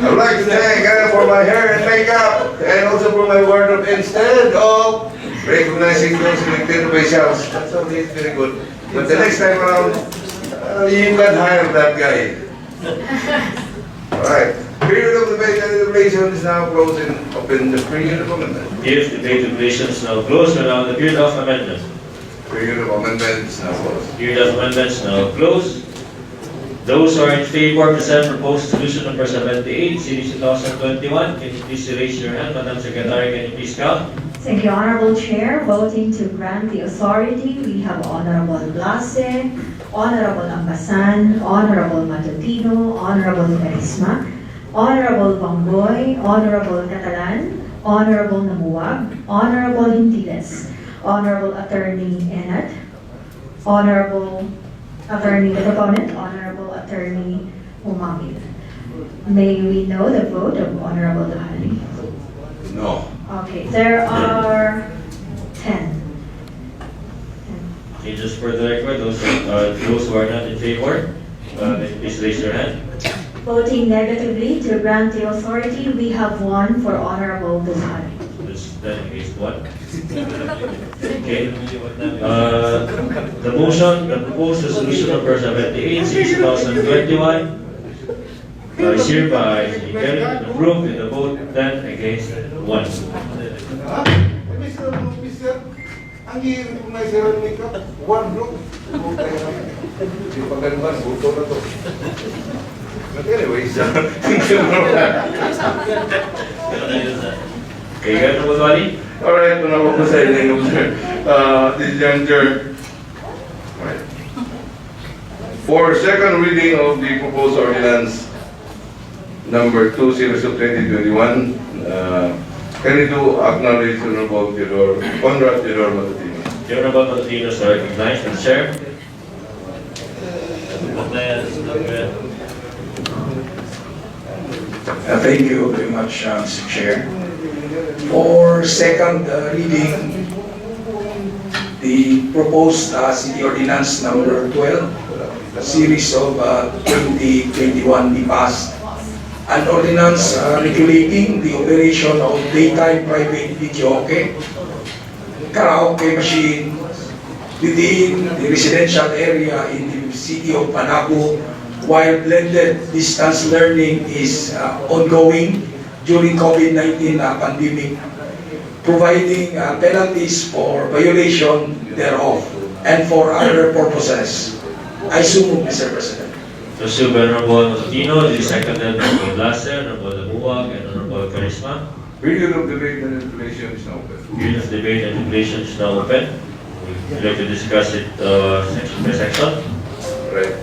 I would like to thank for my hair and makeup and also for my wardrobe instead of recognizing those elected officials. So he's very good. But the next time around, you can hire that guy. All right. Period of debate and deliberation deliberation is now closed and open the period of amendment. If debate deliberation is now closed, we're now in the period of amendment. Period of amendment is now closed. Period of amendments now closed. Those who are in favor, present proposed resolution number 78, series 2021. Can you please raise your hand? Madam Secretary, can you please count? Thank you, Honorable Chair. Voting to grant the authority, we have Honorable Blase, Honorable Ambasan, Honorable Matutino, Honorable Carisma, Honorable Bangboy, Honorable Catalan, Honorable Namuwag, Honorable Hintiles, Honorable Attorney Enat, Honorable Attorney the Proponent, Honorable Attorney Umamil. May we know the vote of Honorable Duhali? No. Okay, there are 10. Okay, just for the record, those who are not in favor, please raise your hand. Voting negatively to grant the authority, we have one for Honorable Duhali. That's that against one. Okay. The proposed resolution number 78, series 2021 is hereby carried and approved with a vote 10 against 1. Ang hirap kung may zero makeup, one group. Hindi pa ganun, buto na to. But anyways, thank you. Okay, Honorable Duhali? Alright, Honorable Presiding Officer, this juncture. Right. For second reading of the proposed ordinance number 2 series of 2021, can you do acknowledge Honorable Conrad Theodore Matutino? The Honorable Matutino is recognized as Chair. Thank you very much, Mr. Chair. For second reading, the proposed City Ordinance number 12, a series of 2021 be passed. An ordinance regulating the operation of daytime private videoke, karaoke machine within the residential area in the city of Panabo, while blended distance learning is ongoing during COVID-19 pandemic, providing penalties for violation thereof and for other purposes. I so move, Mr. President. So, Honorable Matutino, this is seconded by Honorable Blase, Honorable Namuwag, and Honorable Carisma. Period of debate and deliberation is now open. Period of debate and deliberation is now open. We'd like to discuss it section by section. Right.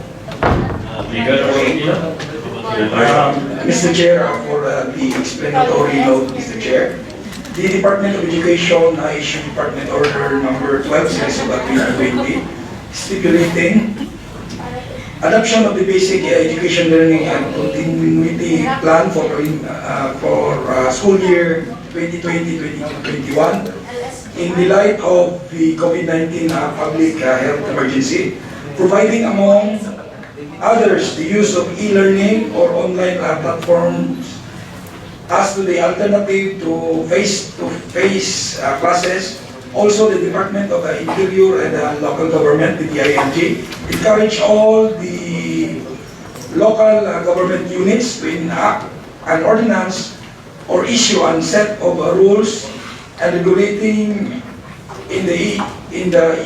Mr. Chair, for the explanatory note, Mr. Chair, the Department of Education issued Department Order number 12, series of 2020, stipulating adoption of the basic education learning and continuity plan for school year 2020-2021 in the light of the COVID-19 public health emergency, providing among others the use of e-learning or online platforms as to the alternative to face-to-face classes. Also, the Department of the Interior and Local Government, the DILG, encourage all the local government units to enact an ordinance or issue a set of rules and regulating in the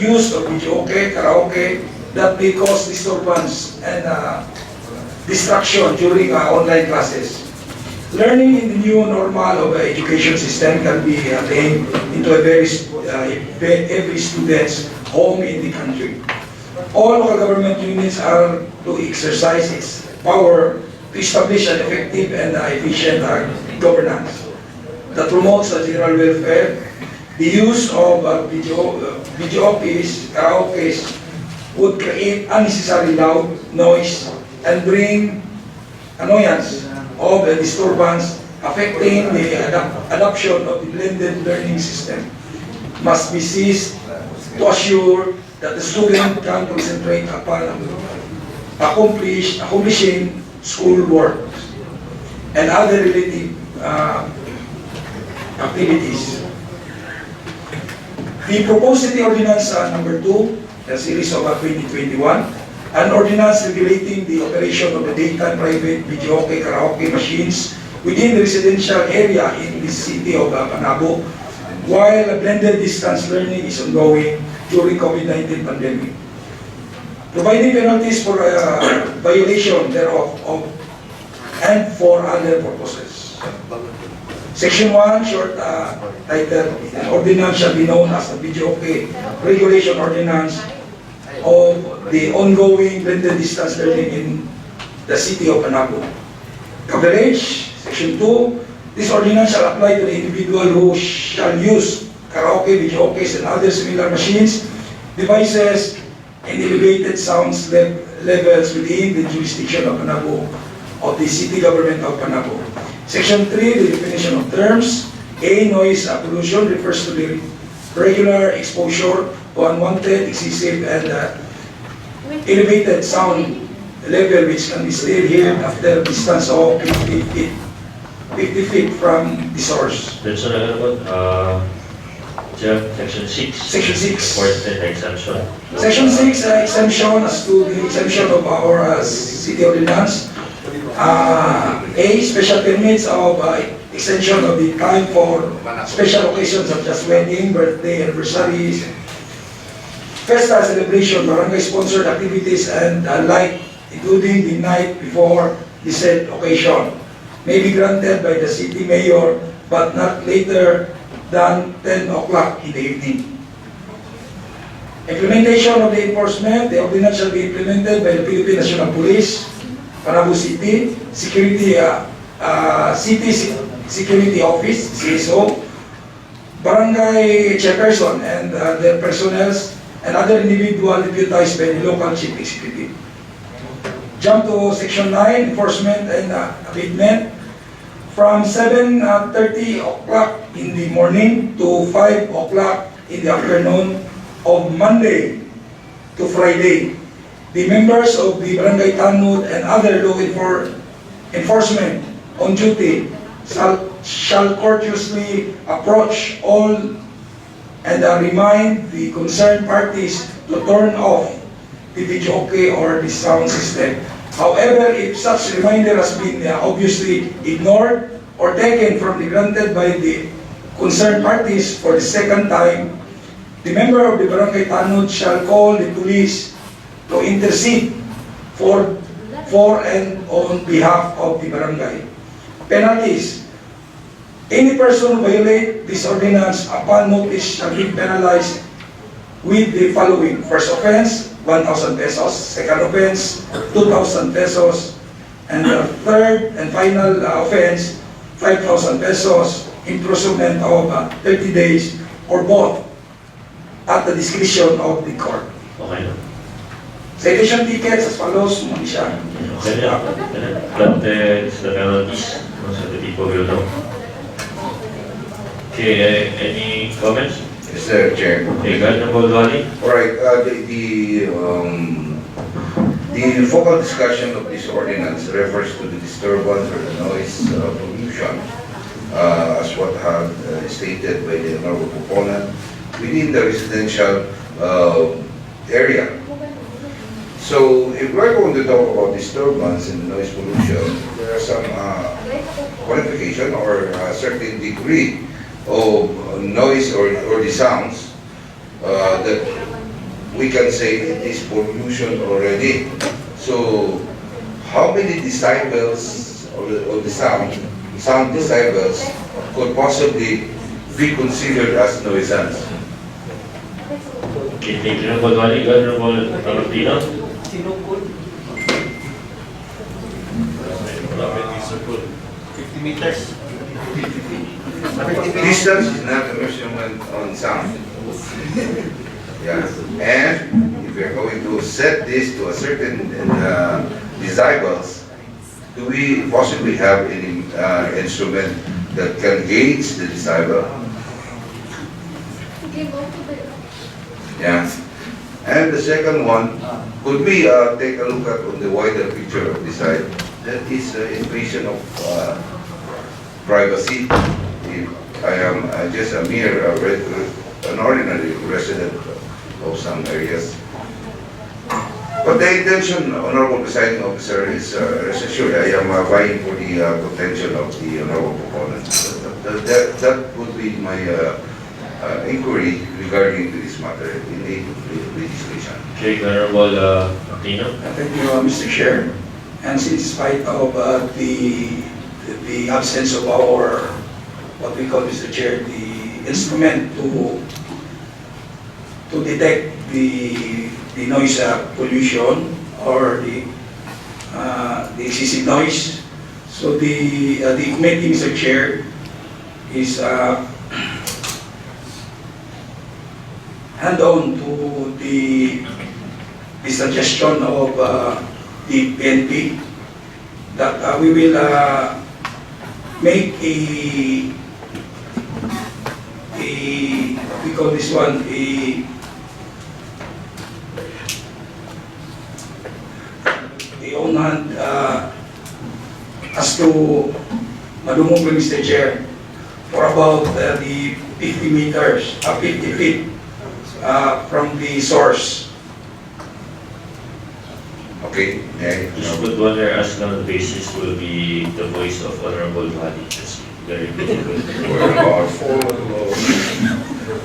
use of videoke, karaoke that may cause disturbance and distraction during online classes. Learning in the new normal of education system can be attained into every student's home in the country. All local government units are to exercise its power to establish an effective and efficient governance that promotes the general welfare. The use of videokes, karaokes would create unnecessary loud noise and bring annoyance of a disturbance affecting the adoption of the blended learning system. Must be ceased to assure that the student can concentrate upon accomplishing school work and other related activities. The proposed city ordinance number 2, the series of 2021, an ordinance regulating the operation of the daytime private videoke karaoke machines within the residential area in the city of Panabo, while blended distance learning is ongoing during COVID-19 pandemic. Providing penalties for violation thereof and for other purposes. Section 1, short title, an ordinance shall be known as the BGOK Regulation Ordinance of the ongoing blended distance learning in the city of Panabo. Coverage, Section 2, this ordinance shall apply to the individual who shall use karaoke, videokes, and other similar machines, devices, and elevated sounds levels within the jurisdiction of Panabo, of the city government of Panabo. Section 3, the definition of terms. A, noise pollution refers to the regular exposure to unwanted, excessive, and elevated sound level which can be still heard after a distance of 50 feet from the source. That's what Jeff, Section 6. Section 6. Important exemption. Section 6, exemption as to the exemption of our city ordinance. A, special permits of extension of the time for special occasions such as wedding, birthday, anniversaries, festa celebration, barangay-sponsored activities, and like, including the night before the said occasion, may be granted by the city mayor, but not later than 10 o'clock in the evening. Implementation of the enforcement, the ordinance shall be implemented by the Philippine National Police, Panabo City, City Security Office, CSO, Barangay Chairperson and their personnel, and other individual deputized by the local chief executive. Jump to Section 9, enforcement and abatement. From 7:30 o'clock in the morning to 5 o'clock in the afternoon of Monday to Friday, the members of the Barangay Tanod and other law enforcement on duty shall courteously approach all and remind the concerned parties to turn off the videoke or the sound system. However, if such reminder has been obviously ignored or taken from the granted by the concerned parties for the second time, the member of the Barangay Tanod shall call the police to intercede for and on behalf of the barangay. Penalties. Any person who violate this ordinance upon notice shall be penalized with the following. First offense, 1,000 pesos. Second offense, 2,000 pesos. And the third and final offense, 5,000 pesos. Imprisonment of 30 days or both at the discretion of the court. Okay na. Citation tickets as follows, muna siya. Okay na. That is the penalties. So the people will know. Okay, any comments? Mr. Chair. Okay, Governor Baldwani. All right, the focal discussion of this ordinance refers to the disturbance or the noise pollution, as what had stated by the honorable proponent, within the residential area. So, if we're going to talk about disturbance and noise pollution, there are some qualification or a certain degree of noise or the sounds that we can say it is pollution already. So, how many decibels of the sound decibels could possibly be considered as nuisance? Okay, thank you, Baldwani. Governor Baldwani. Circle 50 meters. Distance is not a measurement on sound. Yeah, and if we are going to set this to a certain decibels, do we possibly have any instrument that can gauge the decibel? Yeah. And the second one, could we take a look at on the wider picture of the site? That is invasion of privacy. If I am just a mere an ordinary resident of some areas, But the intention, Honorable Presiding Officer, is rest assured I am vying for the contention of the Honorable Proponent. That would be my inquiry regarding to this matter in the legislation. Okay, Honorable Aquino. Thank you, Mr. Chair. And in spite of the absence of our, what we call, Mr. Chair, the instrument to detect the noise pollution or the excessive noise. So the committee, Mr. Chair, is hand on to the suggestion of the PNP that we will make we call this one a on hand as to madumog with Mr. Chair for about the 50 meters, 50 feet from the source. Okay, Just put one there as long the basis will be the voice of Honorable Duhali. That's very difficult.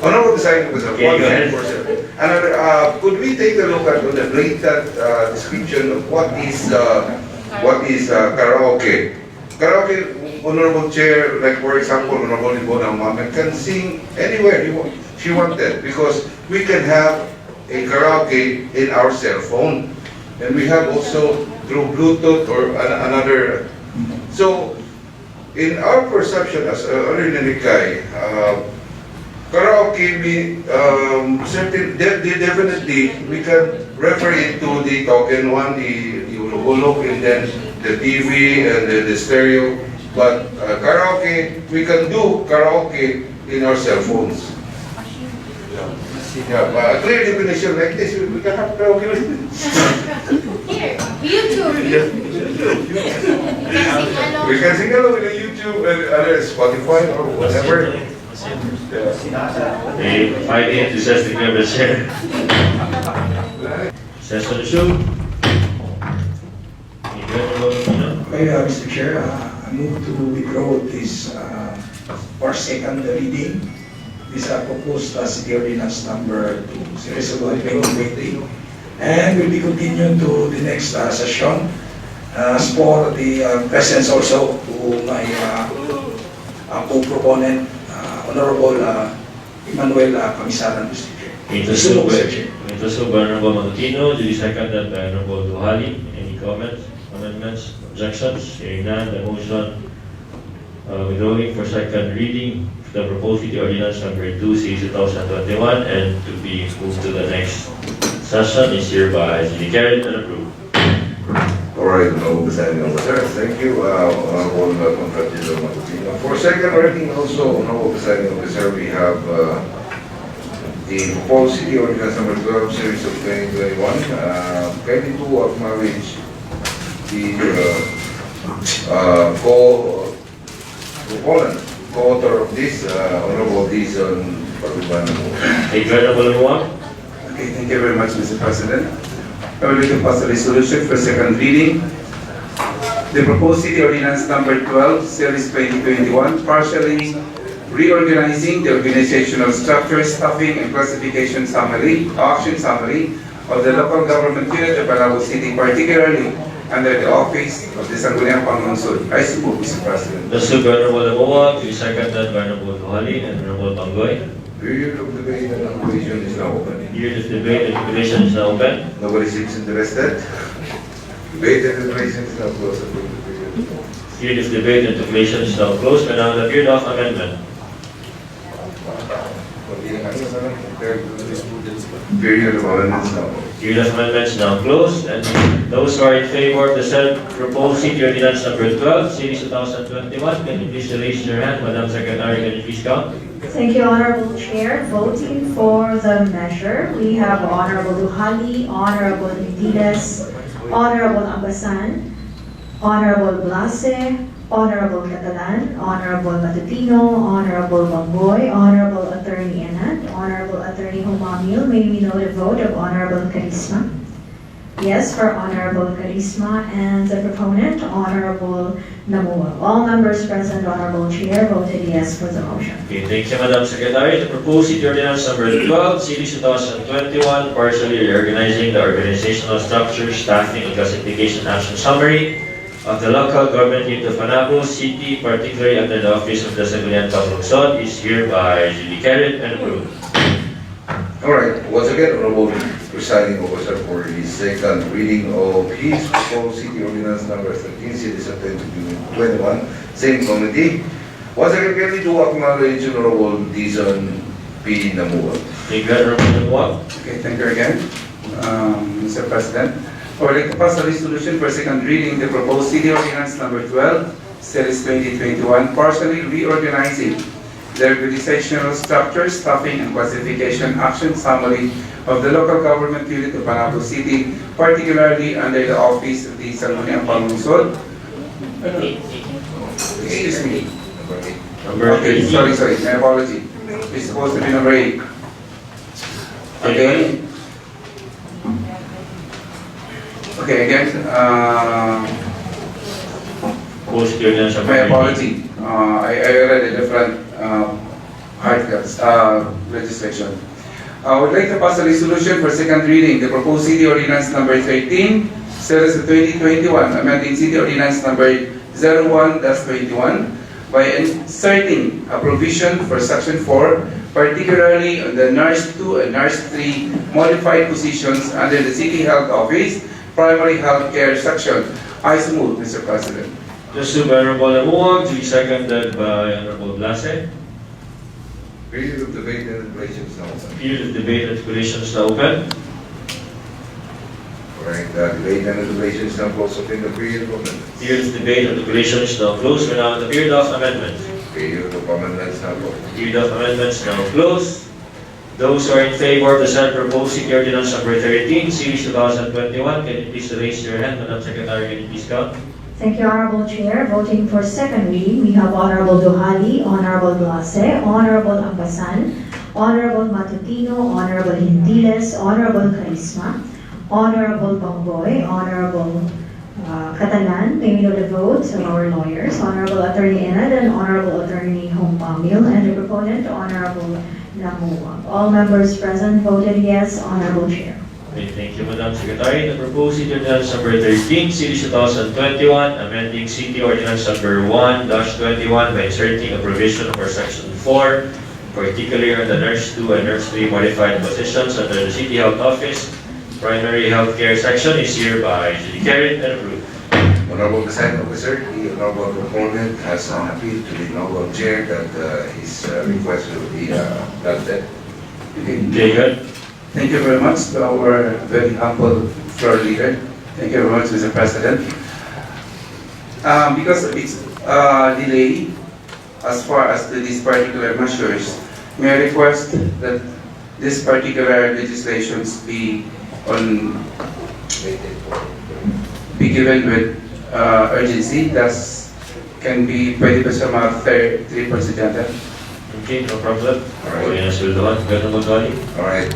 Honorable Presiding Officer, Okay, one go ahead. thing for sir. Another, could we take a look at the blatant description of what is karaoke? Karaoke, Honorable Chair, like for example, Honorable Ibona Mohammed can sing anywhere she wanted because we can have a karaoke in our cell phone. And we have also through Bluetooth or another. So, in our perception as Orinenicay, karaoke, definitely we can refer it to the token one, the ulog, and then the TV and the stereo. But karaoke, we can do karaoke in our cell phones. Yeah, but a clear definition like this, we can have karaoke with it. Here, YouTube. We can sing along with the YouTube and other Spotify or whatever. Okay, 5 enthusiastic members here. Session resumed. Okay, Mr. Chair, I move to withdraw this for second reading. This proposed city ordinance number 2, series of 2020, and will be continued to the next session. As for the presence also to my co-proponent, Honorable Emmanuel Camisaran, Mr. Chair. Interest of Honorable Magutino, duly seconded by Honorable Duhali. Any comments, amendments, objections? Hearing none, the motion withdrawing for second reading the proposed city ordinance number 2, series 2021, and to be moved to the next session is hereby duly carried and approved. All right, Honorable Presiding Officer, thank you, Honorable Contratilo Magutino. For second reading also, Honorable Presiding Officer, we have the proposed city ordinance number 12, series of 2021. Kindly to acknowledge the co-author of this, Honorable Dizon Pagubano. Thank you, Honorable Muang. Okay, thank you very much, Mr. President. I will to pass a resolution for second reading. The proposed city ordinance number 12, series 2021, partially reorganizing the organizational structure, staffing, and classification summary, action summary of the local government unit of Panabo City, particularly under the office of the Sangguniang Pangunsod. I support, Mr. President. The Honorable Muang, duly seconded by Honorable Duhali and Honorable Panggoy. Period of debate and deliberation is now open. Period of debate and deliberation is now open. Nobody seems interested. Debate and deliberation is now closed. Period of debate and deliberation is now closed. And now the period of amendment. Period of amendments now. Period of amendments now closed. And those who are in favor of the said proposed city ordinance number 12, series 2021, can you please raise your hand? Madam Secretary, can you please count? Thank you, Honorable Chair. Voting for the measure, we have Honorable Duhali, Honorable Nitides, Honorable Ambasan, Honorable Blase, Honorable Catalan, Honorable Matutino, Honorable Banggoy, Honorable Attorney Anat, Honorable Attorney Humamil. May we know the vote of Honorable Carisma? Yes for Honorable Carisma, and the proponent, Honorable Namua. All members present, Honorable Chair, voted yes for the motion. Okay, thank you, Madam Secretary. The proposed city ordinance number 12, Series 2021, partially reorganizing the organizational structure, staffing, and classification action summary of the local government unit of Panabo City, particularly under the office of the Sangguniang Pamlungsod, is hereby duly carried and approved. All right, once again, Honorable Presiding Officer, for the second reading of his proposed city ordinance number 13, Series of 2021, same committee. Once again, can we do acknowledge Honorable Dizon P. Namua? Thank you, Honorable Namua. Okay, thank you again, Mr. President. I would like to pass a resolution for second reading the proposed city ordinance number 12, Series 2021, partially reorganizing the organizational structure, staffing, and classification action summary of the local government unit of Panabo City, particularly under the office of the Sangguniang Pamlungsod. Excuse me. Number Okay, 18. sorry, my apology. It's supposed to be number 8. Okay. Okay, again, Proposed city ordinance number my 18. apology. I read a different articles, legislation. I would like to pass a resolution for second reading, the proposed city ordinance number 13, Series of 2021, amending city ordinance number 01-21 by inserting a provision for section 4, particularly on the Nurse 2 and Nurse 3 modified positions under the City Health Office, Primary Health Care section. I so move, Mr. President. Just to Honorable Namua, duly seconded by Honorable Blase. Period of debate and deliberations now open. Period of debate and deliberations now open. All right, debate and deliberations now closed. Open the period of amendments. Period of debate and deliberations now closed. We're now in the period of amendment. Period of amendments now closed. Period of amendments now closed. Those who are in favor of the said proposed city ordinance number 13, Series 2021, can you please raise your hand? Madam Secretary, can you please count? Thank you, Honorable Chair. Voting for second reading, we have Honorable Duhali, Honorable Blase, Honorable Ambasan, Honorable Matutino, Honorable Hindiles, Honorable Carisma, Honorable Bangboy, Honorable Catalan. May we know the votes of our lawyers, Honorable Attorney Enad and Honorable Attorney Hong Pamil, and the proponent, Honorable Namua. All members present voted yes, Honorable Chair. Okay, thank you, Madam Secretary. The proposed city ordinance number 13, Series 2021, amending city ordinance number 1-21 by inserting a provision for section 4, particularly on the Nurse 2 and Nurse 3 modified positions under the City Health Office, Primary Health Care section is hereby duly carried and approved. Honorable Presiding Officer, the Honorable Proponent has an appeal to the Honorable Chair that his request will be granted. Okay, good. Thank you very much to our very humble floor leader. Thank you very much, Mr. President. Because of its delay, as far as to these particular measures, may I request that this particular legislations be given with urgency, thus can be pwede ba siya mga 3 agenda? Okay, no problem. Ordinance will do it. Honorable Duhali. All right,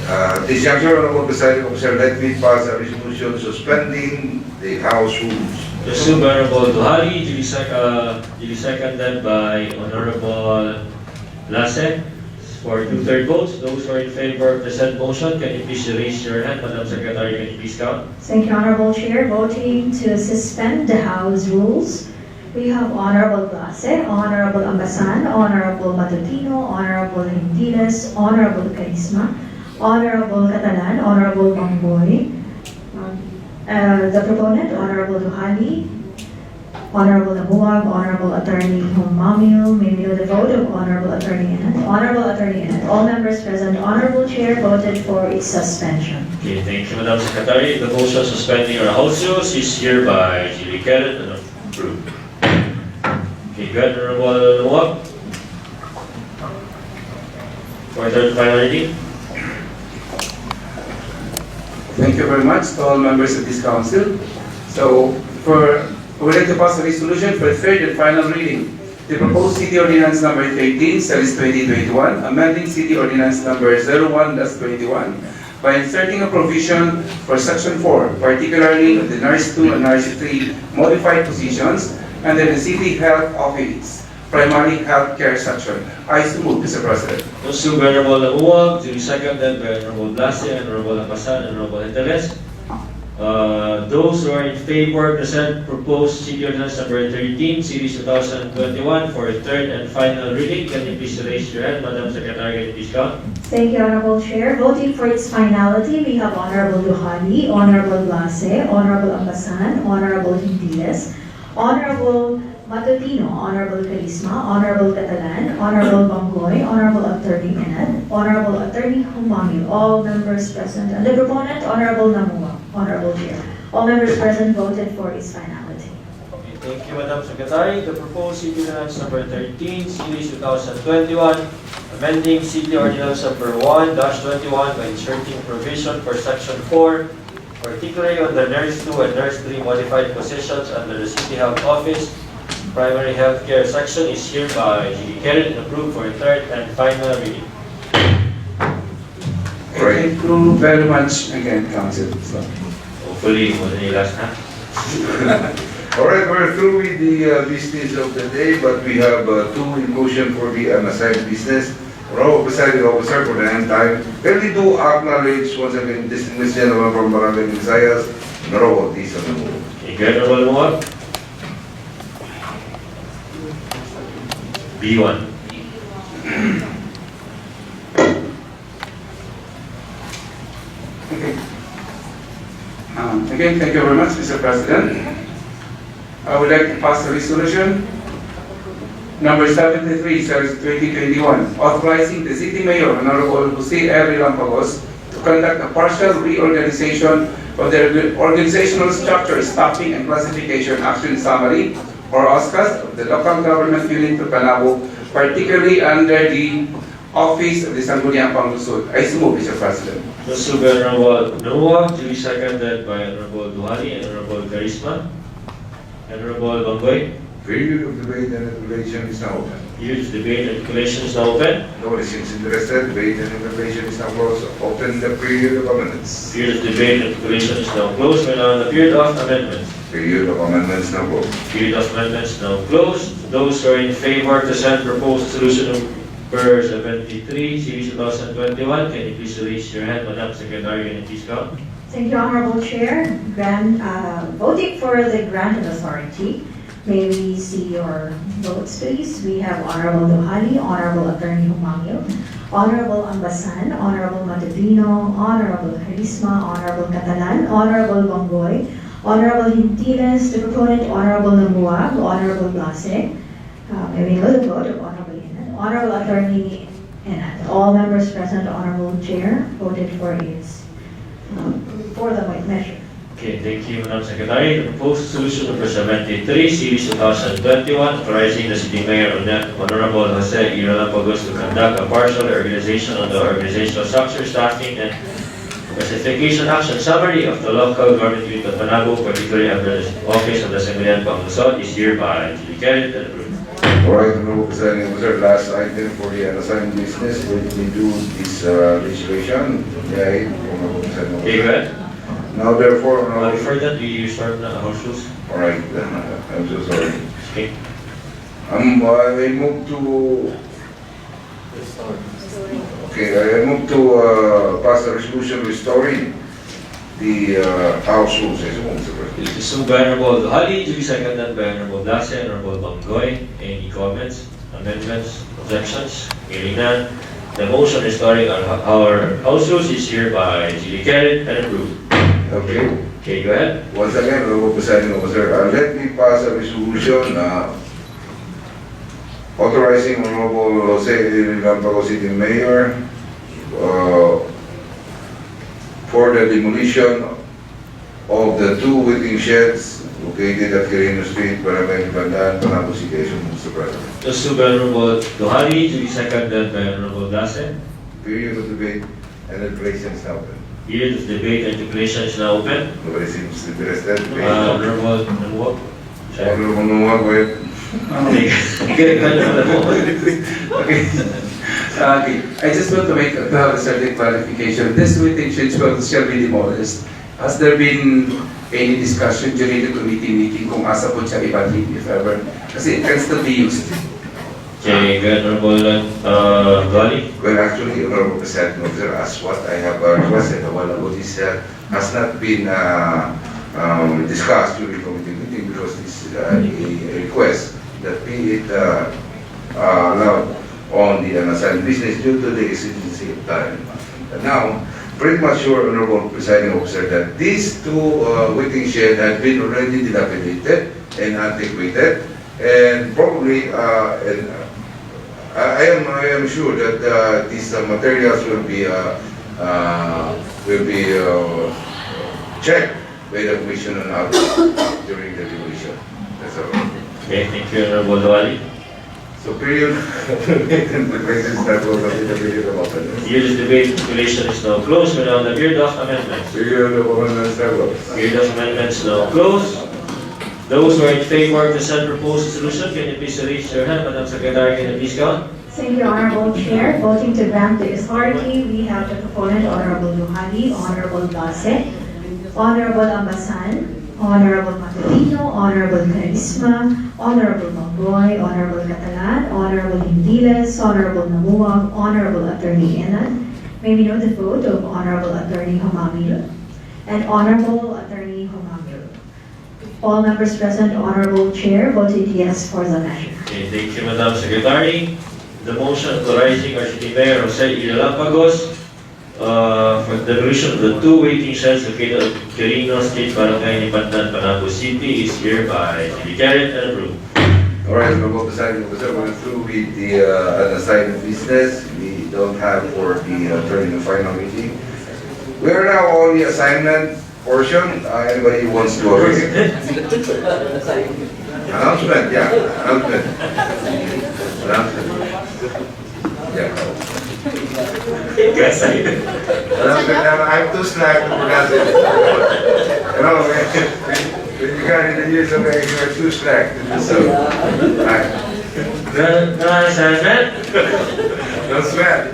this juncture, Honorable Presiding Officer, let me pass a resolution suspending the House rules. Just to Honorable Duhali, duly seconded by Honorable Blase. For 2/3 votes, those who are in favor of the said motion, can you please raise your hand? Madam Secretary, can you please count? Thank you, Honorable Chair. Voting to suspend the House rules, we have Honorable Blase, Honorable Ambasan, Honorable Matutino, Honorable Hindiles, Honorable Carisma, Honorable Catalan, Honorable Bangboy, the proponent, Honorable Duhali, Honorable Nabuag, Honorable Attorney Humamil. May we know the vote of Honorable Attorney Enad. Honorable Attorney Enad. All members present, Honorable Chair, voted for its suspension. Okay, thank you, Madam Secretary. The motion suspending our House rules is hereby duly carried and approved. Okay, good. Honorable Nabuag. For third and final reading. Thank you very much to all members of this council. So, we would like to pass a resolution for third and final reading. The proposed city ordinance number 13, Series 2021, amending city ordinance number 01-21 by inserting a provision for Section 4, particularly of the Nurse 2 and Nurse 3 modified positions under the City Health Office, Primary Health Care Section. I so move, Mr. President. Those who Venerable Lamuwag, duly seconded by Honorable Blase, Honorable Ampasan, and Honorable Interes. Those who are in favor of the said proposed City Ordinance number 13, Series 2021 for a third and final reading, can you please raise your hand, Madam Secretary, can you please count? Thank you, Honorable Chair. Voting for its finality, we have Honorable Duhali, Honorable Blase, Honorable Ampasan, Honorable Hindiles, Honorable Matutino, Honorable Carisma, Honorable Catalan, Honorable Banggoy, Honorable Attorney Enad, Honorable Attorney Humangil, all members present, and the proponent, Honorable Namua, Honorable Chair. All members present voted for its finality. Okay, thank you, Madam Secretary. The proposed City Ordinance number 13, Series 2021, amending City Ordinance number 1-21 by inserting provision for Section 4, particularly on the Nurse 2 and Nurse 3 modified positions under the City Health Office, Primary Health Care Section is hereby carried and approved for a third and final reading. Thank you very much again, Council. Hopefully, mo na yung last na. Alright, we're through with the business of the day, but we have two in motion for the unassigned business. Honorable Presiding Officer, for the end time, kindly do acknowledge once again distinguished gentleman from Barangay Visayas, Honorable Tisa Namu. Okay, Honorable Lamuwag. B1. Okay. Again, thank you very much, Mr. President. I would like to pass a resolution number 73, series 2021, authorizing the City Mayor, Honorable Jose R. Lampagos, to conduct a partial reorganization of the organizational structure, staffing, and classification action summary, or OSCAS, of the local government unit of Panabo, particularly under the Office of the Sangguniang Panglusod. I so move, Mr. President. Those who Honorable Lamuwag, duly seconded by Honorable Duhali and Honorable Carisma. Honorable Banggoy. Period of debate and deliberation is now open. Huge debate and calculation is now open. No one seems interested. Debate and deliberation is now closed. Open the period of amendments. Period of debate and calculation is now closed. We're now in the period of amendments. Period of amendments now closed. Period of amendments now closed. Those who are in favor to send proposed resolution number 73, Series 2021, can you please raise your hand, Madam Secretary, can you please count? Thank you, Honorable Chair. Voting for the grant of authority, may we see your votes, please? We have Honorable Duhali, Honorable Attorney Humangil, Honorable Ambasan, Honorable Matutino, Honorable Carisma, Honorable Catalan, Honorable Banggoy, Honorable Hintiles, the proponent, Honorable Namuwag, Honorable Blase, may we know the vote of Honorable Enad, Honorable Attorney Enad. All members present, Honorable Chair, voted for its for the measure. Okay, thank you, Madam Secretary. The proposed resolution number 73, Series 2021, authorizing the City Mayor Honorable Jose E. Lampagos to conduct a partial reorganization of the organizational structure, staffing, and classification action summary of the local government unit of Panabo, particularly under the Office of the Sangguniang Panglusod, is hereby duly carried and approved. Alright, Honorable Presiding Officer, last item for the unassigned business, when we do this legislation, Honorable Presiding Okay, go Officer. ahead. Now therefore, Honorable... Before that, we start the House rules. Alright, then, I'm so sorry. Okay. I move to... Okay, I move to pass a resolution restoring the House rules. I suppose, Mr. President. It is so by Honorable Duhali, duly seconded by Honorable Blase and Honorable Banggoy. Any comments, amendments, objections? Hearing none, the motion restoring our House rules is hereby duly carried and approved. Okay. Okay, go ahead. Once again, Honorable Presiding Officer, let me pass a resolution authorizing Honorable Jose Lampagos City Mayor for the demolition of the two waiting sheds located at Quirino Street, Barangay Bandan, Panabo City, Mr. President. Those who by Honorable Duhali, duly seconded by Honorable Blase. Period of debate and deliberation is now open. Period of debate and declaration is now open. Nobody seems interested. Honorable Namuwag. Honorable Noah, go ahead. Okay, go ahead, Honorable Namuwag. Okay. Okay, I just want to have a certain clarification. This waiting shed shall be demolished. Has there been any discussion during the committee meeting kung asa po siya ibalik, if ever? Kasi it can still be used. Okay, Honorable Duhali. Well, actually, Honorable Presiding Officer, as what I have requested a while ago, this has not been discussed during committee meeting because this is a request that be it allowed on the unassigned business due to the exigency of time. And now, pretty much sure, Honorable Presiding Officer, that these two waiting shed had been already dilapidated and antiquated, and probably, I am sure that these materials will be checked by the Commission on Audit during the demolition. That's all. Okay, thank you, Honorable Duhali. So period, the president that will be the period of open. Year's debate population is now closed. We now the period of amendments. Period of open level. Period of amendments now closed. Those who are in favor of the said proposed resolution, can you please raise your hand? Madam Secretary, can you please count? Thank you, Honorable Chair. Voting to grant the authority, we have the proponent, Honorable Duhali, Honorable Blase, Honorable Ambasan, Honorable Matutino, Honorable Carisma, Honorable Magboy, Honorable Catalan, Honorable Hindiles, Honorable Namuang, Honorable Attorney Enat. May we know the vote of Honorable Attorney Humamil and Honorable Attorney Humamil. All members present, Honorable Chair, voted yes for the measure. Okay, thank you, Madam Secretary. The motion authorizing our City Mayor Jose E. Galapagos for the demolition of the two waiting sheds located at Quirino Street, Barangay Limandan, Panabo City is hereby to be carried and approved. All right, Honorable Presiding Officer, we're through with the unassigned business. We don't have for the during the final meeting. We are now on the assignment portion. Anybody who wants to agree? Announcement, yeah, announcement. Yeah. Yes, I I'm too slack to pronounce it. You know, when you got in the years of age, you're too slack to do so. Right. Announcement? No sweat.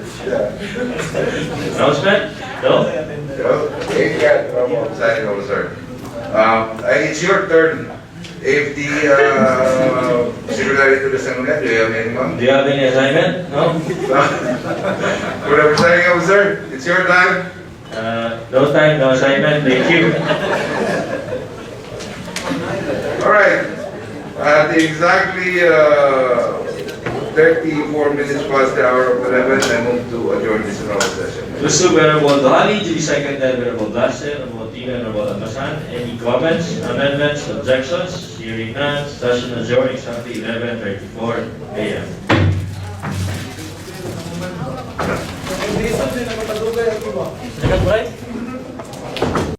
Announcement? No? Okay, yeah, Honorable Presiding Officer. It's your turn. If the Secretary to the Assembly, do you have anyone? Do you have any assignment? No? Honorable Presiding Officer, it's your time. No time, no assignment. Thank you. All right. At exactly 34 minutes past the hour of 11, I move to adjourn this honorable session. Mr. Venerable Duhali, duly seconded Venerable Blase, Honorable Tina, Honorable Ambasan. Any comments, amendments, objections? Hearing none, session adjourned exactly 11:34 a.m. Second, right?